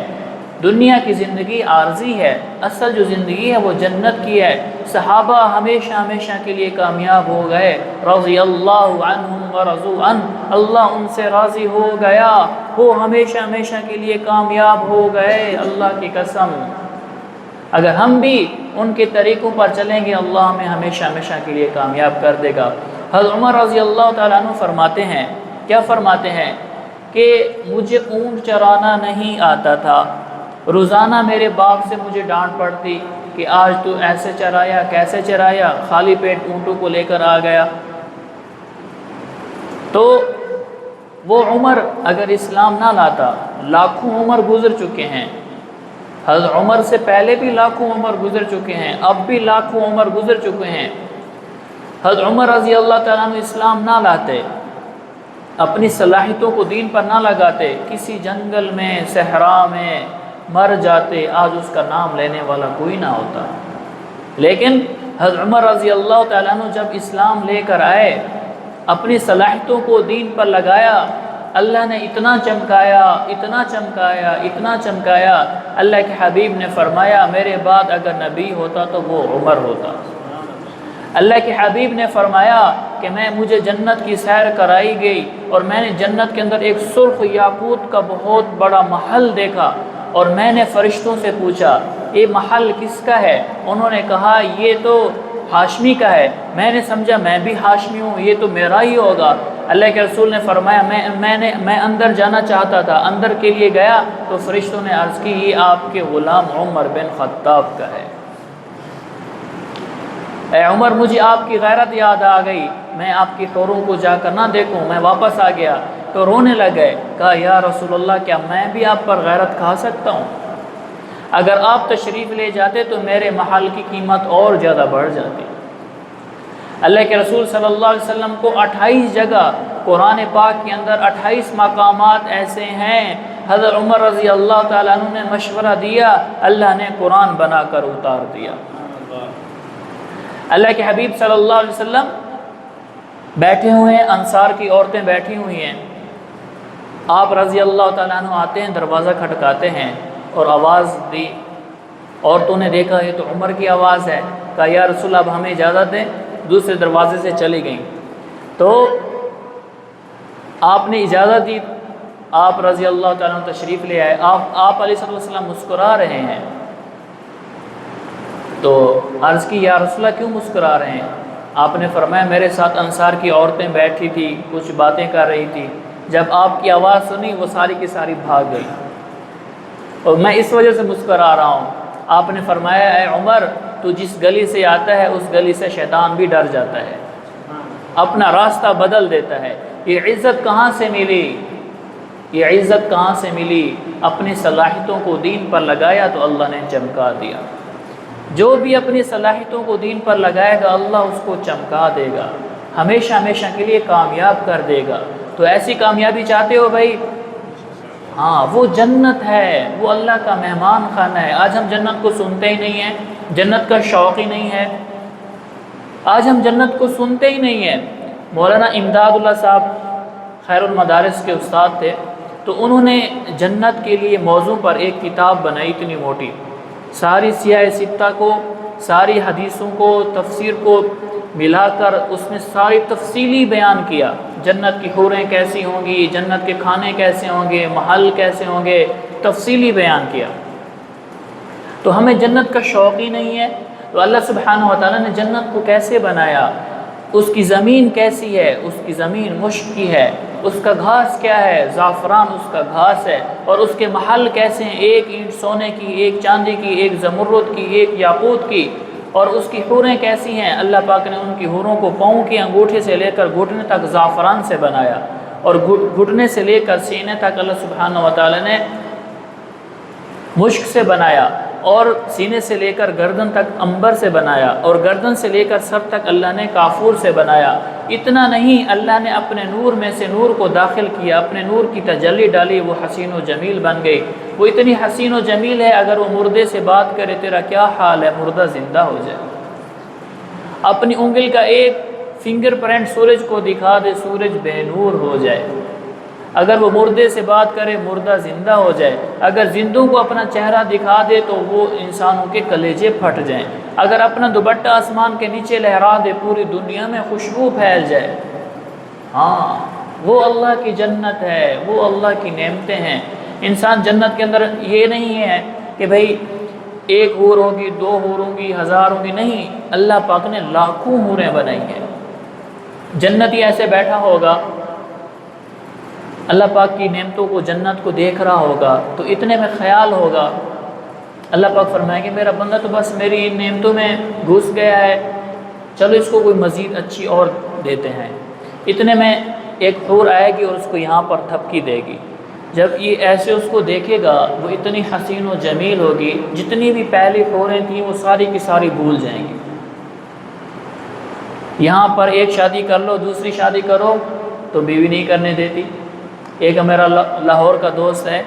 دنیا کی زندگی عارضی ہے، اصل جو زندگی ہے وہ جنت کی ہے۔ صحابہ ہمیشہ ہمیشہ کے لیے کامیاب ہو گئے، رضی اللہ عنہم ورضوا عنہ، اللہ ان سے راضی ہو گیا، وہ ہمیشہ ہمیشہ کے لیے کامیاب ہو گئے، اللہ کی قسم۔ اگر ہم بھی ان کے طریقوں پر چلیں گے، اللہ ہمیں ہمیشہ ہمیشہ کے لیے کامیاب کر دے گا۔ حضرت عمر رضی اللہ تعالیٰ عنہ فرماتے ہیں، کیا فرماتے ہیں کہ مجھے اونٹ چرانا نہیں آتا تھا، روزانہ میرے باپ سے مجھے ڈانٹ پڑتی کہ آج تو ایسے چرایا، کیسے چرایا، خالی پیٹ اونٹوں کو لے کر آ گیا۔ تو وہ عمر اگر اسلام نہ لاتا، لاکھوں عمر گزر چکے ہیں، حضرت عمر سے پہلے بھی لاکھوں عمر گزر چکے ہیں، اب بھی لاکھوں عمر گزر چکے ہیں۔ حضرت عمر رضی اللہ تعالیٰ عنہ اسلام نہ لاتے، اپنی صلاحیتوں کو دین پر نہ لگاتے، کسی جنگل میں، صحرا میں مر جاتے، آج اس کا نام لینے والا کوئی نہ ہوتا۔ لیکن حضرت عمر رضی اللہ تعالیٰ عنہ جب اسلام لے کر آئے، اپنی صلاحیتوں کو دین پر لگایا، اللہ نے اتنا چمکایا، اتنا چمکایا، اتنا چمکایا، اللہ کے حبیب نے فرمایا میرے بعد اگر نبی ہوتا تو وہ عمر ہوتا۔ اللہ کے حبیب نے فرمایا کہ مجھے جنت کی سیر کرائی گئی اور میں نے جنت کے اندر ایک سرخ یاقوت کا بہت بڑا محل دیکھا، اور میں نے فرشتوں سے پوچھا یہ محل کس کا ہے؟ انہوں نے کہا یہ تو ہاشمی کا ہے۔ میں نے سمجھا میں بھی ہاشمی ہوں، یہ تو میرا ہی ہوگا۔ اللہ کے رسول نے فرمایا میں اندر جانا چاہتا تھا، اندر کے لیے گیا تو فرشتوں نے عرض کی یہ آپ کے غلام عمر بن خطاب کا ہے۔ اے عمر، مجھے آپ کی غیرت یاد آ گئی، میں آپ کی حوروں کو جا کر نہ دیکھوں، میں واپس آ گیا تو رونے لگے، کہا یا رسول اللہ کیا میں بھی آپ پر غیرت کھا سکتا ہوں؟ اگر آپ تشریف لے جاتے تو میرے محل کی قیمت اور زیادہ بڑھ جاتی۔ اللہ کے رسول صلی اللہ علیہ وسلم کو 28 جگہ قرآن پاک کے اندر 28 مقامات ایسے ہیں، حضرت عمر رضی اللہ تعالیٰ عنہ نے مشورہ دیا، اللہ نے قرآن بنا کر اتار دیا۔ اللہ کے حبیب صلی اللہ علیہ وسلم بیٹھے ہوئے ہیں، انصار کی عورتیں بیٹھی ہوئی ہیں، آپ رضی اللہ تعالیٰ عنہ آتے ہیں، دروازہ کھٹکاتے ہیں اور آواز دی، عورتوں نے دیکھا یہ تو عمر کی آواز ہے، کہا یا رسول اب ہمیں اجازت دیں، دوسرے دروازے سے چلی گئیں۔ تو آپ نے اجازت دی، آپ رضی اللہ تعالیٰ عنہ تشریف لے آئے، آپ علیہ السلام مسکرا رہے ہیں، تو عرض کی یا رسول اللہ کیوں مسکرا رہے ہیں؟ آپ نے فرمایا میرے ساتھ انصار کی عورتیں بیٹھی تھی، کچھ باتیں کر رہی تھی، جب آپ کی آواز سنی وہ ساری کی ساری بھاگ گئی اور میں اس وجہ سے مسکرا رہا ہوں۔ آپ نے فرمایا اے عمر، تو جس گلی سے آتا ہے اس گلی سے شیطان بھی ڈر جاتا ہے، اپنا راستہ بدل دیتا ہے۔ یہ عزت کہاں سے ملی؟ یہ عزت کہاں سے ملی؟ اپنی صلاحیتوں کو دین پر لگایا تو اللہ نے چمکا دیا۔ جو بھی اپنی صلاحیتوں کو دین پر لگائے گا اللہ اس کو چمکا دے گا۔ ہمیشہ ہمیشہ کے لیے کامیاب کر دے گا۔ تو ایسی کامیابی چاہتے ہو بھائی؟ ہاں، وہ جنت ہے، وہ اللہ کا مہمان خانہ ہے۔ آج ہم جنت کو سنتے ہی نہیں ہیں، جنت کا شوق ہی نہیں ہے، آج ہم جنت کو سنتے ہی نہیں ہیں۔ مولانا امداد اللہ صاحب خیر المدارس کے استاد تھے، تو انہوں نے جنت کے لیے موضوع پر ایک کتاب بنائی اتنی موٹی، ساری سیاہ ستہ کو، ساری حدیثوں کو، تفسیر کو ملا کر اس نے ساری تفصیلی بیان کیا، جنت کی حوریں کیسی ہوں گی، جنت کے کھانے کیسے ہوں گے، محل کیسے ہوں گے، تفصیلی بیان کیا۔ تو ہمیں جنت کا شوق ہی نہیں ہے، تو اللہ سبحانہ و تعالیٰ نے جنت کو کیسے بنایا، اس کی زمین کیسی ہے، اس کی زمین مشک کی ہے، اس کا گھاس کیا ہے، زعفران اس کا گھاس ہے، اور اس کے محل کیسے ہیں، ایک اینٹ سونے کی، ایک چاندی کی، ایک زمرد کی، ایک یاقوت کی، اور اس کی حوریں کیسی ہیں۔ اللہ پاک نے ان کی حوروں کو پاؤں کی انگوٹھے سے لے کر گھٹنے تک زعفران سے بنایا، اور گھٹنے سے لے کر سینے تک اللہ سبحانہ و تعالیٰ نے مشک سے بنایا، اور سینے سے لے کر گردن تک عنبر سے بنایا، اور گردن سے لے کر سر تک اللہ نے کافور سے بنایا۔ اتنا نہیں، اللہ نے اپنے نور میں سے نور کو داخل کیا، اپنے نور کی تجلی ڈالی، وہ حسین و جمیل بن گئی۔ وہ اتنی حسین و جمیل ہے، اگر وہ مردے سے بات کرے تیرا کیا حال ہے، مردہ زندہ ہو جائے۔ اپنی انگل کا ایک فنگر پرنٹ سورج کو دکھا دے، سورج بے نور ہو جائے۔ اگر وہ مردے سے بات کرے، مردہ زندہ ہو جائے۔ اگر زندوں کو اپنا چہرہ دکھا دے تو وہ انسانوں کے کلیجے پھٹ جائیں۔ اگر اپنا دوپٹہ آسمان کے نیچے لہرا دے، پوری دنیا میں خوشبو پھیل جائے۔ ہاں، وہ اللہ کی جنت ہے، وہ اللہ کی نعمتیں ہیں۔ انسان جنت کے اندر یہ نہیں ہے کہ بھئی ایک حور ہوگی، دو حور ہوں گی، ہزار ہوں گی، نہیں، اللہ پاک نے لاکھوں حوریں بنائی ہیں۔ جنتی ایسے بیٹھا ہوگا، اللہ پاک کی نعمتوں کو، جنت کو دیکھ رہا ہوگا، تو اتنے میں خیال ہوگا، اللہ پاک فرمائے کہ میرا بندہ تو بس میری ان نعمتوں میں گھس گیا ہے، چلو اس کو کوئی مزید اچھی اور دیتے ہیں۔ اتنے میں ایک حور آئے گی اور اس کو یہاں پر تھپکی دے گی۔ جب یہ ایسے اس کو دیکھے گا، وہ اتنی حسین و جمیل ہوگی، جتنی بھی پہلی حوریں تھیں وہ ساری کی ساری بھول جائیں گی۔ یہاں پر ایک شادی کر لو، دوسری شادی کرو تو بیوی نہیں کرنے دیتی۔ ایک میرا لاہور کا دوست ہے،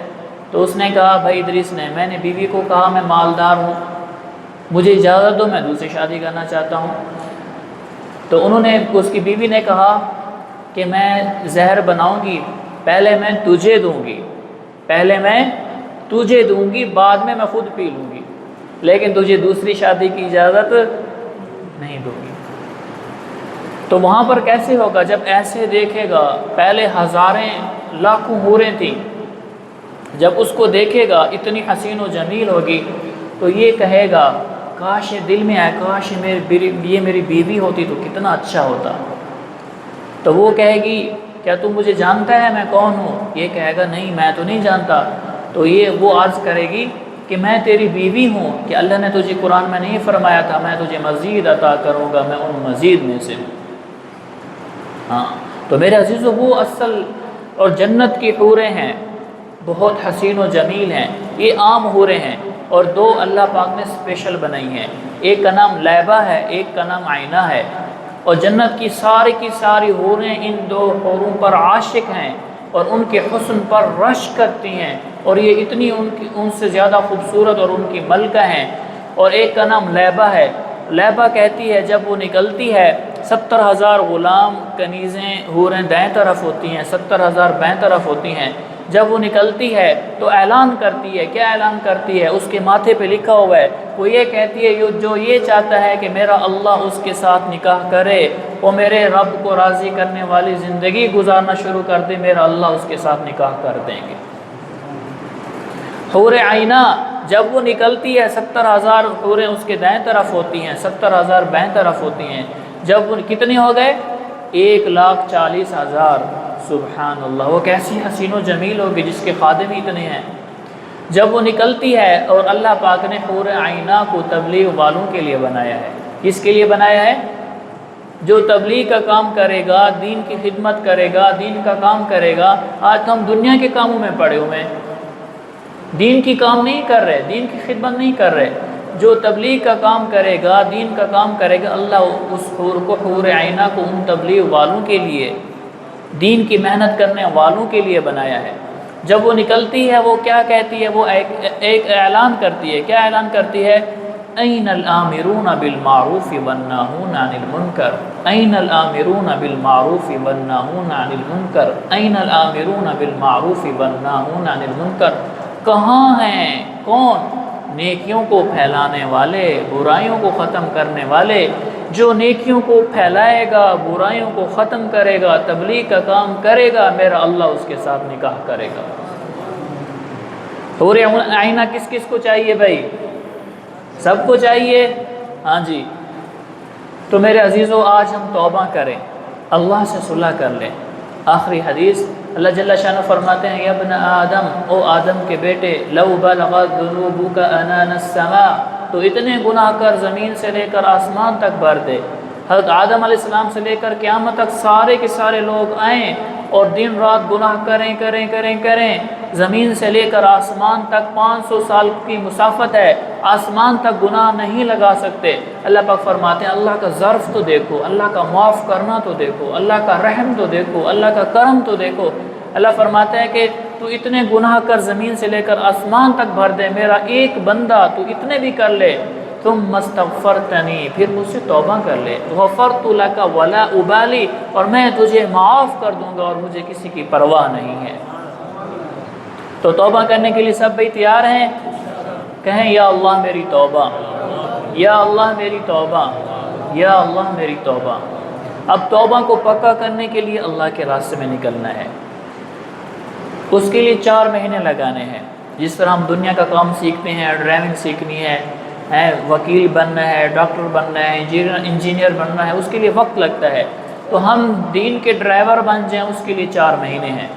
تو اس نے کہا بھائی ادریس نے، میں نے بیوی کو کہا میں مالدار ہوں، مجھے اجازت دو، میں دوسری شادی کرنا چاہتا ہوں۔ تو انہوں نے، اس کی بیوی نے کہا کہ میں زہر بناؤں گی، پہلے میں تجھے دوں گی، پہلے میں تجھے دوں گی، بعد میں میں خود پی لوں گی، لیکن تجھے دوسری شادی کی اجازت نہیں دوں گی۔ تو وہاں پر کیسے ہوگا جب ایسے دیکھے گا، پہلے ہزاریں لاکھوں حوریں تھیں، جب اس کو دیکھے گا اتنی حسین و جمیل ہوگی، تو یہ کہے گا کاش، دل میں آئے کاش یہ میری بیوی ہوتی تو کتنا اچھا ہوتا۔ تو وہ کہے گی کیا تم مجھے جانتا ہے میں کون ہوں؟ یہ کہے گا نہیں، میں تو نہیں جانتا۔ تو وہ عرض کرے گی کہ میں تیری بیوی ہوں، کہ اللہ نے تجھے قرآن میں نہیں فرمایا تھا میں تجھے مزید عطا کروں گا، میں ان مزید میں سے ہوں۔ ہاں، تو میرے عزیزو، وہ اصل اور جنت کی حوریں ہیں، بہت حسین و جمیل ہیں۔ یہ عام حوریں ہیں، اور دو اللہ پاک نے اسپیشل بنائی ہیں، ایک کا نام لیبہ ہے، ایک کا نام آئینہ ہے۔ اور جنت کی ساری حوریں ان دو حوروں پر عاشق ہیں، اور ان کے حسن پر رشک کرتی ہیں، اور یہ اتنی ان سے زیادہ خوبصورت اور ان کی ملکہ ہیں۔ اور ایک کا نام لیبہ ہے۔ لیبہ کہتی ہے جب وہ نکلتی ہے، 70,000 غلام کنیزیں حوریں دائیں طرف ہوتی ہیں، 70,000 بائیں طرف ہوتی ہیں۔ جب وہ نکلتی ہے تو اعلان کرتی ہے، کیا اعلان کرتی ہے؟ اس کے ماتھے پہ لکھا ہوا ہے، وہ یہ کہتی ہے جو یہ چاہتا ہے کہ میرا اللہ اس کے ساتھ نکاح کرے، وہ میرے رب کو راضی کرنے والی زندگی گزارنا شروع کر دے، میرا اللہ اس کے ساتھ نکاح کر دیں گے۔ حور عینہ جب وہ نکلتی ہے، 70,000 حوریں اس کے دائیں طرف ہوتی ہیں، 70,000 بائیں طرف ہوتی ہیں۔ جب وہ کتنی ہو گئے؟ 1,40,000۔ سبحان اللہ، وہ کیسی حسین و جمیل ہوگی جس کے خادم ہی اتنے ہیں۔ جب وہ نکلتی ہے، اور اللہ پاک نے حور عینہ کو تبلیغ والوں کے لیے بنایا ہے۔ کس کے لیے بنایا ہے؟ جو تبلیغ کا کام کرے گا، دین کی خدمت کرے گا، دین کا کام کرے گا۔ آج تو ہم دنیا کے کاموں میں پڑے ہوئے ہیں، دین کی کام نہیں کر رہے، دین کی خدمت نہیں کر رہے۔ جو تبلیغ کا کام کرے گا، دین کا کام کرے گا، اللہ اس حور کو، حور عینہ کو ان تبلیغ والوں کے لیے، دین کی محنت کرنے والوں کے لیے بنایا ہے۔ جب وہ نکلتی ہے وہ کیا کہتی ہے؟ وہ ایک اعلان کرتی ہے۔ کیا اعلان کرتی ہے؟ این الآمرون بالمعروف والناہون عن المنکر، این الآمرون بالمعروف والناہون عن المنکر، این الآمرون بالمعروف والناہون عن المنکر۔ کہاں ہیں؟ کون؟ نیکیوں کو پھیلانے والے، برائیوں کو ختم کرنے والے۔ جو نیکیوں کو پھیلائے گا، برائیوں کو ختم کرے گا، تبلیغ کا کام کرے گا، میرا اللہ اس کے ساتھ نکاح کرے گا۔ حور عینہ کس کس کو چاہیے بھائی؟ سب کو چاہیے، ہاں جی۔ تو میرے عزیزو، آج ہم توبہ کریں، اللہ سے صلح کر لیں۔ آخری حدیث اللہ جل شانہ فرماتے ہیں، یا ابن آدم، او آدم کے بیٹے، لو بلغت ذنوبک عنان السماء، تو اتنے گناہ کر زمین سے لے کر آسمان تک بھر دے۔ حضرت آدم علیہ السلام سے لے کر قیامت تک سارے کے سارے لوگ آئیں اور دن رات گناہ کریں، زمین سے لے کر آسمان تک 500 سال کی مسافت ہے، آسمان تک گناہ نہیں لگا سکتے۔ اللہ پاک فرماتے ہیں، اللہ کا ظرف تو دیکھو، اللہ کا معاف کرنا تو دیکھو، اللہ کا رحم تو دیکھو، اللہ کا کرم تو دیکھو۔ اللہ فرماتا ہے کہ تو اتنے گناہ کر زمین سے لے کر آسمان تک بھر دے، میرا ایک بندہ تو اتنے بھی کر لے، ثم استغفرتنی، پھر مجھ سے توبہ کر لے، غفرت لک ولا ابالی، اور میں تجھے معاف کر دوں گا اور مجھے کسی کی پرواہ نہیں ہے۔ تو توبہ کرنے کے لیے سب بھی تیار ہیں؟ کہیں یا اللہ میری توبہ، یا اللہ میری توبہ، یا اللہ میری توبہ۔ اب توبہ کو پکا کرنے کے لیے اللہ کے راستے میں نکلنا ہے۔ اس کے لیے 4 مہینے لگانے ہیں۔ جس طرح ہم دنیا کا کام سیکھتے ہیں، ڈرائیونگ سیکھنی ہے، وکیل بننا ہے، ڈاکٹر بننا ہے، انجینئر بننا ہے، اس کے لیے وقت لگتا ہے۔ تو ہم دین کے ڈرائیور بن جائیں، اس کے لیے 4 مہینے ہیں۔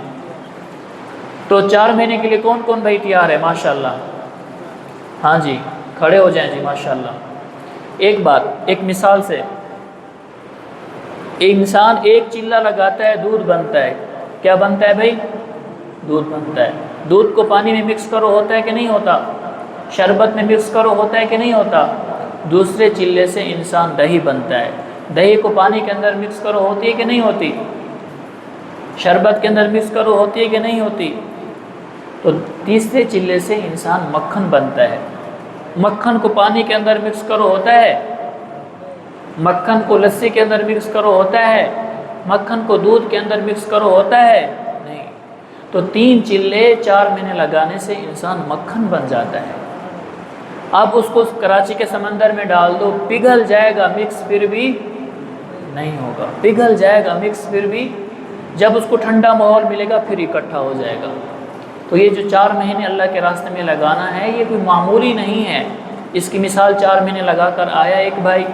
تو 4 مہینے کے لیے کون کون بھائی تیار ہے؟ ماشاءاللہ، ہاں جی، کھڑے ہو جائیں جی، ماشاءاللہ۔ ایک بات، ایک مثال سے، انسان ایک چلہ لگاتا ہے، دودھ بنتا ہے۔ کیا بنتا ہے بھائی؟ دودھ بنتا ہے۔ دودھ کو پانی میں مکس کرو، ہوتا ہے کہ نہیں ہوتا؟ شربت میں مکس کرو، ہوتا ہے کہ نہیں ہوتا؟ دوسرے چلے سے انسان دہی بنتا ہے۔ دہی کو پانی کے اندر مکس کرو، ہوتی ہے کہ نہیں ہوتی؟ شربت کے اندر مکس کرو، ہوتی ہے کہ نہیں ہوتی؟ تو تیسرے چلے سے انسان مکھن بنتا ہے۔ مکھن کو پانی کے اندر مکس کرو، ہوتا ہے؟ مکھن کو لسی کے اندر مکس کرو، ہوتا ہے؟ مکھن کو دودھ کے اندر مکس کرو، ہوتا ہے؟ نہیں۔ تو 3 چلے 4 مہینے لگانے سے انسان مکھن بن جاتا ہے۔ اب اس کو کراچی کے سمندر میں ڈال دو، پگھل جائے گا، مکس پھر بھی نہیں ہوگا، پگھل جائے گا مکس پھر بھی۔ جب اس کو ٹھنڈا ماحول ملے گا پھر اکٹھا ہو جائے گا۔ تو یہ جو 4 مہینے اللہ کے راستے میں لگانا ہے، یہ کوئی معمولی نہیں ہے۔ اس کی مثال 4 مہینے لگا کر آیا ایک بھائی،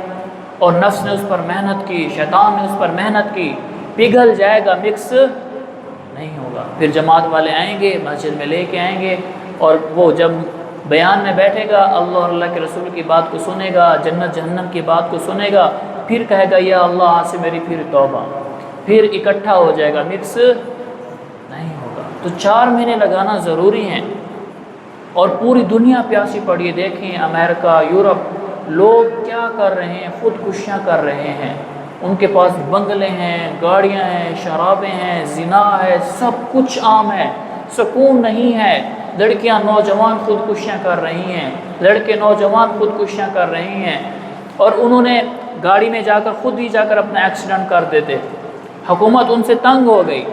اور نفس نے اس پر محنت کی، شیطان نے اس پر محنت کی، پگھل جائے گا، مکس نہیں ہوگا۔ پھر جماعت والے آئیں گے، مسجد میں لے کے آئیں گے، اور وہ جب بیان میں بیٹھے گا، اللہ اور اللہ کے رسول کی بات کو سنے گا، جنت جہنم کی بات کو سنے گا، پھر کہے گا یا اللہ آج سے میری پھر توبہ، پھر اکٹھا ہو جائے گا، مکس نہیں ہوگا۔ تو 4 مہینے لگانا ضروری ہیں۔ اور پوری دنیا پیاسی پڑی ہے، دیکھیں امریکہ، یورپ، لوگ کیا کر رہے ہیں؟ خودکشیاں کر رہے ہیں۔ ان کے پاس بنگلے ہیں، گاڑیاں ہیں، شرابیں ہیں، زنا ہے، سب کچھ عام ہے، سکون نہیں ہے۔ لڑکیاں نوجوان خودکشیاں کر رہی ہیں، لڑکے نوجوان خودکشیاں کر رہے ہیں، اور انہوں نے گاڑی میں جا کر خود ہی جا کر اپنا ایکسیڈنٹ کر دیتے۔ حکومت ان سے تنگ ہو گئی،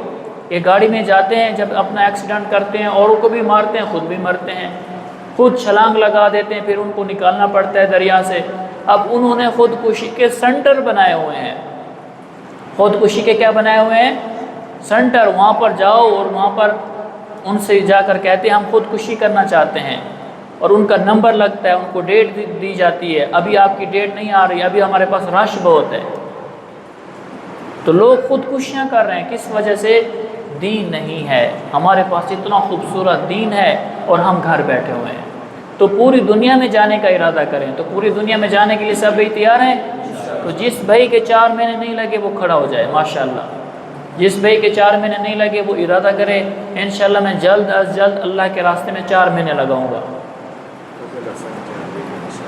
یہ گاڑی میں جاتے ہیں، جب اپنا ایکسیڈنٹ کرتے ہیں، اوروں کو بھی مارتے ہیں، خود بھی مرتے ہیں، خود چھلانگ لگا دیتے ہیں، پھر ان کو نکالنا پڑتا ہے دریا سے۔ اب انہوں نے خودکشی کے سینٹر بنائے ہوئے ہیں، خودکشی کے کیا بنائے ہوئے ہیں؟ سینٹر۔ وہاں پر جاؤ اور وہاں پر ان سے جا کر کہتے ہیں ہم خودکشی کرنا چاہتے ہیں، اور ان کا نمبر لگتا ہے، ان کو ڈیٹ دی جاتی ہے، ابھی آپ کی ڈیٹ نہیں آ رہی، ابھی ہمارے پاس رش بہت ہے۔ تو لوگ خودکشیاں کر رہے ہیں، کس وجہ سے؟ دین نہیں ہے۔ ہمارے پاس اتنا خوبصورت دین ہے اور ہم گھر بیٹھے ہوئے ہیں۔ تو پوری دنیا میں جانے کا ارادہ کریں۔ تو پوری دنیا میں جانے کے لیے سب بھائی تیار ہیں؟ تو جس بھائی کے 4 مہینے نہیں لگے وہ کھڑا ہو جائے، ماشاءاللہ۔ جس بھائی کے 4 مہینے نہیں لگے وہ ارادہ کرے، انشاءاللہ میں جلد از جلد اللہ کے راستے میں 4 مہینے لگاؤں گا۔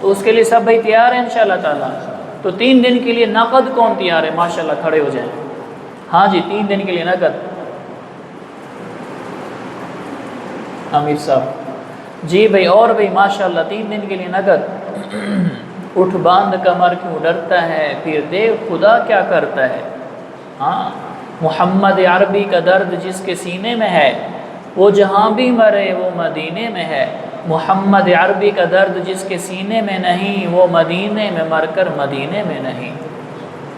تو اس کے لیے سب بھائی تیار ہیں انشاءاللہ تعالیٰ؟ تو 3 دن کے لیے نقد کون تیار ہے؟ ماشاءاللہ کھڑے ہو جائیں. ہاں جی 3 دن کے لیے نقد. امیر صاحب جی بھائی. اور بھائی ماشاءاللہ 3 دن کے لیے نقد. اٹھ باندھ کمر کیوں ڈرتا ہے، پھر دیکھ خدا کیا کرتا ہے. ہاں محمد عربی کا درد جس کے سینے میں ہے، وہ جہاں بھی مرے وہ مدینے میں ہے. محمد عربی کا درد جس کے سینے میں نہیں، وہ مدینے میں مر کر مدینے میں نہیں.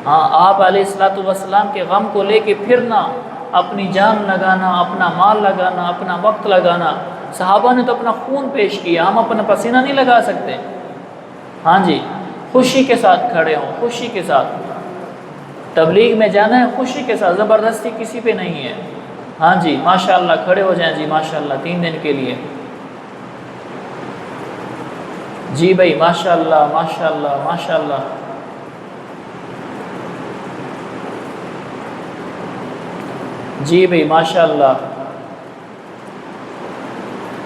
ہاں آپ علیہ السلام کے غم کو لے کے پھرنا، اپنی جان لگانا، اپنا مال لگانا، اپنا وقت لگانا. صحابہ نے تو اپنا خون پیش کیا، ہم اپنا پسینہ نہیں لگا سکتے. ہاں جی خوشی کے ساتھ کھڑے ہوں، خوشی کے ساتھ. تبلیغ میں جانا ہے خوشی کے ساتھ، زبردستی کسی پہ نہیں ہے. ہاں جی ماشاءاللہ کھڑے ہو جائیں جی ماشاءاللہ 3 دن کے لیے. جی بھائی ماشاءاللہ ماشاءاللہ ماشاءاللہ. جی بھائی ماشاءاللہ.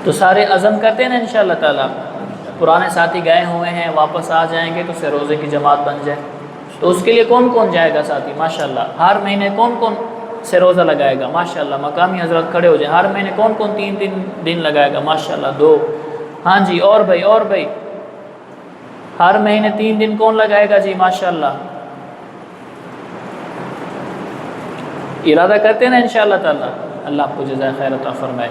تو سارے عزم کرتے ہیں نا انشاءاللہ تعالیٰ. پرانے ساتھی گئے ہوئے ہیں، واپس آ جائیں گے تو پھر روزے کی جماعت بن جائے. تو اس کے لیے کون کون جائے گا ساتھی؟ ماشاءاللہ. ہر مہینے کون کون سے روزہ لگائے گا؟ ماشاءاللہ. مقامی حضرات کھڑے ہو جائیں. ہر مہینے کون کون 3 دن لگائے گا؟ ماشاءاللہ 2. ہاں جی اور بھائی اور بھائی ہر مہینے 3 دن کون لگائے گا جی؟ ماشاءاللہ. ارادہ کرتے ہیں نا انشاءاللہ تعالیٰ. اللہ آپ کو جزائے خیر عطا فرمائے.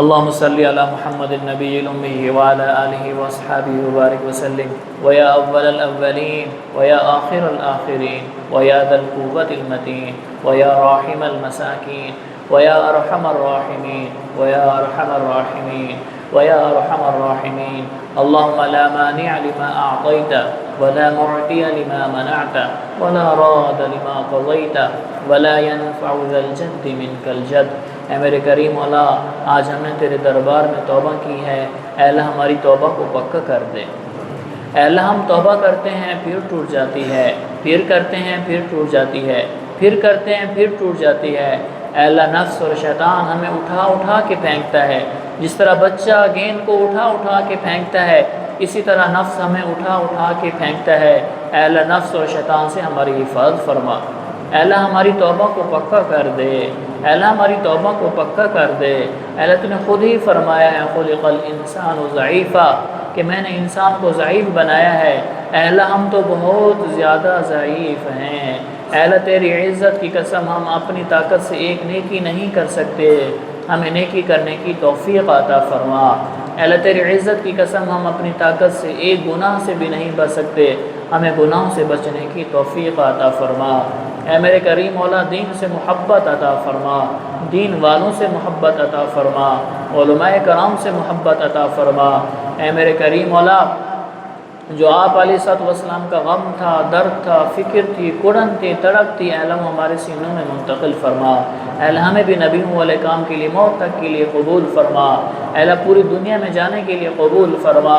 اللهم صل على محمد النبي الأمي وعلى آله وأصحابه وبارك وسلم. ويا أول الأولين ويا آخر الآخرين ويا ذا القوة المتين ويا راحم المساكين ويا أرحم الراحمين ويا أرحم الراحمين ويا أرحم الراحمين. اللهم لا مانع لما أعطيت ولا معطي لما منعت ولا راد لما قضيت ولا ينفع ذا الجد منك الجد. اے میرے کریم مولا، آج ہم نے تیرے دربار میں توبہ کی ہے. اے اللہ ہماری توبہ کو پکا کر دے. اے اللہ ہم توبہ کرتے ہیں پھر ٹوٹ جاتی ہے، پھر کرتے ہیں پھر ٹوٹ جاتی ہے، پھر کرتے ہیں پھر ٹوٹ جاتی ہے. اے اللہ نفس اور شیطان ہمیں اٹھا اٹھا کے پھینکتا ہے. جس طرح بچہ گیند کو اٹھا اٹھا کے پھینکتا ہے، اسی طرح نفس ہمیں اٹھا اٹھا کے پھینکتا ہے. اے اللہ نفس اور شیطان سے ہماری حفاظت فرما. اے اللہ ہماری توبہ کو پکا کر دے. اے اللہ ہماری توبہ کو پکا کر دے. اے اللہ تو نے خود ہی فرمایا ہے خلق الانسان ضعیفا، کہ میں نے انسان کو ضعیف بنایا ہے. اے اللہ ہم تو بہت زیادہ ضعیف ہیں. اے اللہ تیری عزت کی قسم ہم اپنی طاقت سے ایک نیکی نہیں کر سکتے، ہمیں نیکی کرنے کی توفیق عطا فرما. اے اللہ تیری عزت کی قسم ہم اپنی طاقت سے ایک گناہ سے بھی نہیں بچ سکتے، ہمیں گناہوں سے بچنے کی توفیق عطا فرما. اے میرے کریم مولا دین سے محبت عطا فرما، دین والوں سے محبت عطا فرما، علماء کرام سے محبت عطا فرما. اے میرے کریم مولا جو آپ علیہ السلام کا غم تھا، درد تھا، فکر تھی، کڑن تھی، تڑپ تھی، اے اللہ ہمارے سینوں میں منتقل فرما. اے اللہ ہمیں بھی نبیوں والے کام کے لیے موت تک کے لیے قبول فرما. اے اللہ پوری دنیا میں جانے کے لیے قبول فرما.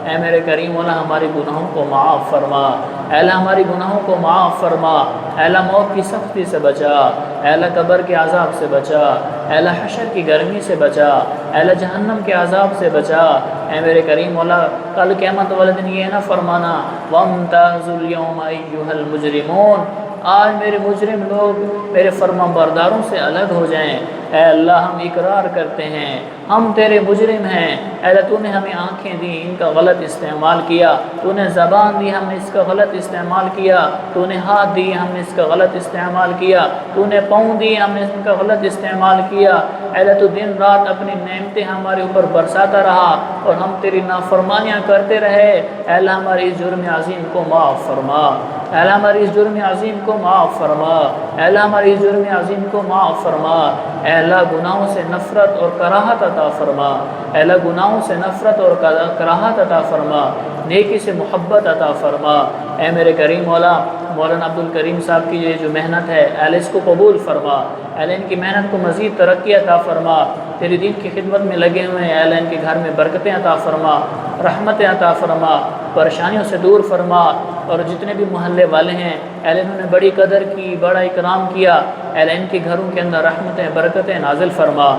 اے میرے کریم مولا ہمارے گناہوں کو معاف فرما. اے اللہ ہماری گناہوں کو معاف فرما. اے اللہ موت کی سختی سے بچا. اے اللہ قبر کے عذاب سے بچا. اے اللہ حشر کی گرمی سے بچا. اے اللہ جہنم کے عذاب سے بچا. اے میرے کریم مولا کل قیامت والے دن یہ نہ فرمانا وَامْتَازُوا الْيَوْمَ أَيُّهَا الْمُجْرِمُونَ، آج میرے مجرم لوگ میرے فرما برداروں سے الگ ہو جائیں. اے اللہ ہم اقرار کرتے ہیں ہم تیرے مجرم ہیں. اے اللہ تو نے ہمیں آنکھیں دی، ان کا غلط استعمال کیا. تو نے زبان دی، ہم نے اس کا غلط استعمال کیا. تو نے ہاتھ دی، ہم نے اس کا غلط استعمال کیا. تو نے پاؤں دی، ہم نے اس کا غلط استعمال کیا. اے اللہ تو دن رات اپنی نعمتیں ہمارے اوپر برساتا رہا اور ہم تیری نافرمانیاں کرتے رہے. اے اللہ ہماری اس جرم عظیم کو معاف فرما. اے اللہ ہماری اس جرم عظیم کو معاف فرما. اے اللہ ہماری اس جرم عظیم کو معاف فرما. اے اللہ گناہوں سے نفرت اور کراہت عطا فرما. اے اللہ گناہوں سے نفرت اور کراہت عطا فرما، نیکی سے محبت عطا فرما. اے میرے کریم مولا مولانا عبدالکریم صاحب کی یہ جو محنت ہے اے اللہ اس کو قبول فرما. اے اللہ ان کی محنت کو مزید ترقی عطا فرما. تیری دین کی خدمت میں لگے ہوئے ہیں اے اللہ ان کے گھر میں برکتیں عطا فرما، رحمتیں عطا فرما، پریشانیوں سے دور فرما. اور جتنے بھی محلے والے ہیں اے اللہ انہوں نے بڑی قدر کی، بڑا اکرام کیا. اے اللہ ان کے گھروں کے اندر رحمتیں برکتیں نازل فرما.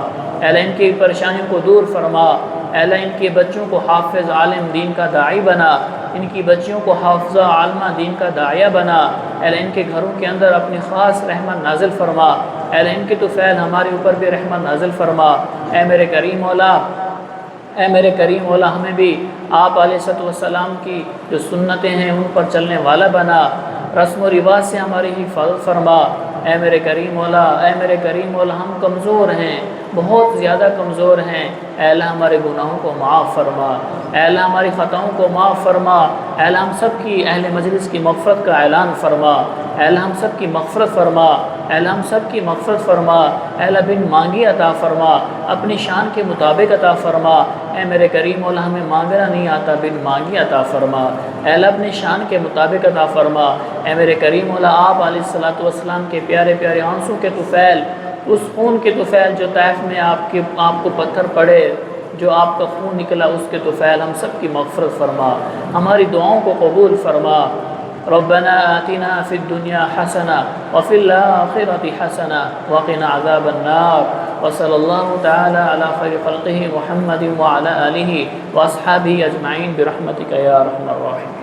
اے اللہ ان کی پریشانیوں کو دور فرما. اے اللہ ان کے بچوں کو حافظ عالم دین کا داعی بنا، ان کی بچیوں کو حافظہ عالمہ دین کا داعیہ بنا، اے اللہ ان کے گھروں کے اندر اپنی خاص رحمت نازل فرما، اے اللہ ان کے طفیل ہمارے اوپر بھی رحمت نازل فرما۔ اے میرے کریم مولا، اے میرے کریم مولا ہمیں بھی آپ علیہ السلام کی جو سنتیں ہیں ان پر چلنے والا بنا، رسم و رواج سے ہماری حفاظت فرما۔ اے میرے کریم مولا، اے میرے کریم مولا ہم کمزور ہیں، بہت زیادہ کمزور ہیں، اے اللہ ہمارے گناہوں کو معاف فرما، اے اللہ ہماری خطاؤں کو معاف فرما، اے اللہ ہم سب کی اہل مجلس کی مغفرت کا اعلان فرما، اے اللہ ہم سب کی مغفرت فرما، اے اللہ ہم سب کی مغفرت فرما، اے اللہ بن مانگی عطا فرما، اپنی شان کے مطابق عطا فرما۔ اے میرے کریم مولا ہمیں مانگنا نہیں آتا، بن مانگی عطا فرما، اے اللہ اپنی شان کے مطابق عطا فرما۔ اے میرے کریم مولا آپ علیہ السلام کے پیارے پیارے آنسوں کے طفیل، اس خون کے طفیل جو طائف میں آپ کو پتھر پڑے، جو آپ کا خون نکلا، اس کے طفیل ہم سب کی مغفرت فرما، ہماری دعاؤں کو قبول فرما۔ ربنا آتنا فی الدنیا حسنہ وفی الآخرۃ حسنہ وقنا عذاب النار، وصلی اللہ تعالی علی خیر خلقہ محمد وعلی آلہ واصحابہ اجمعین برحمتک یا ارحم الراحمین۔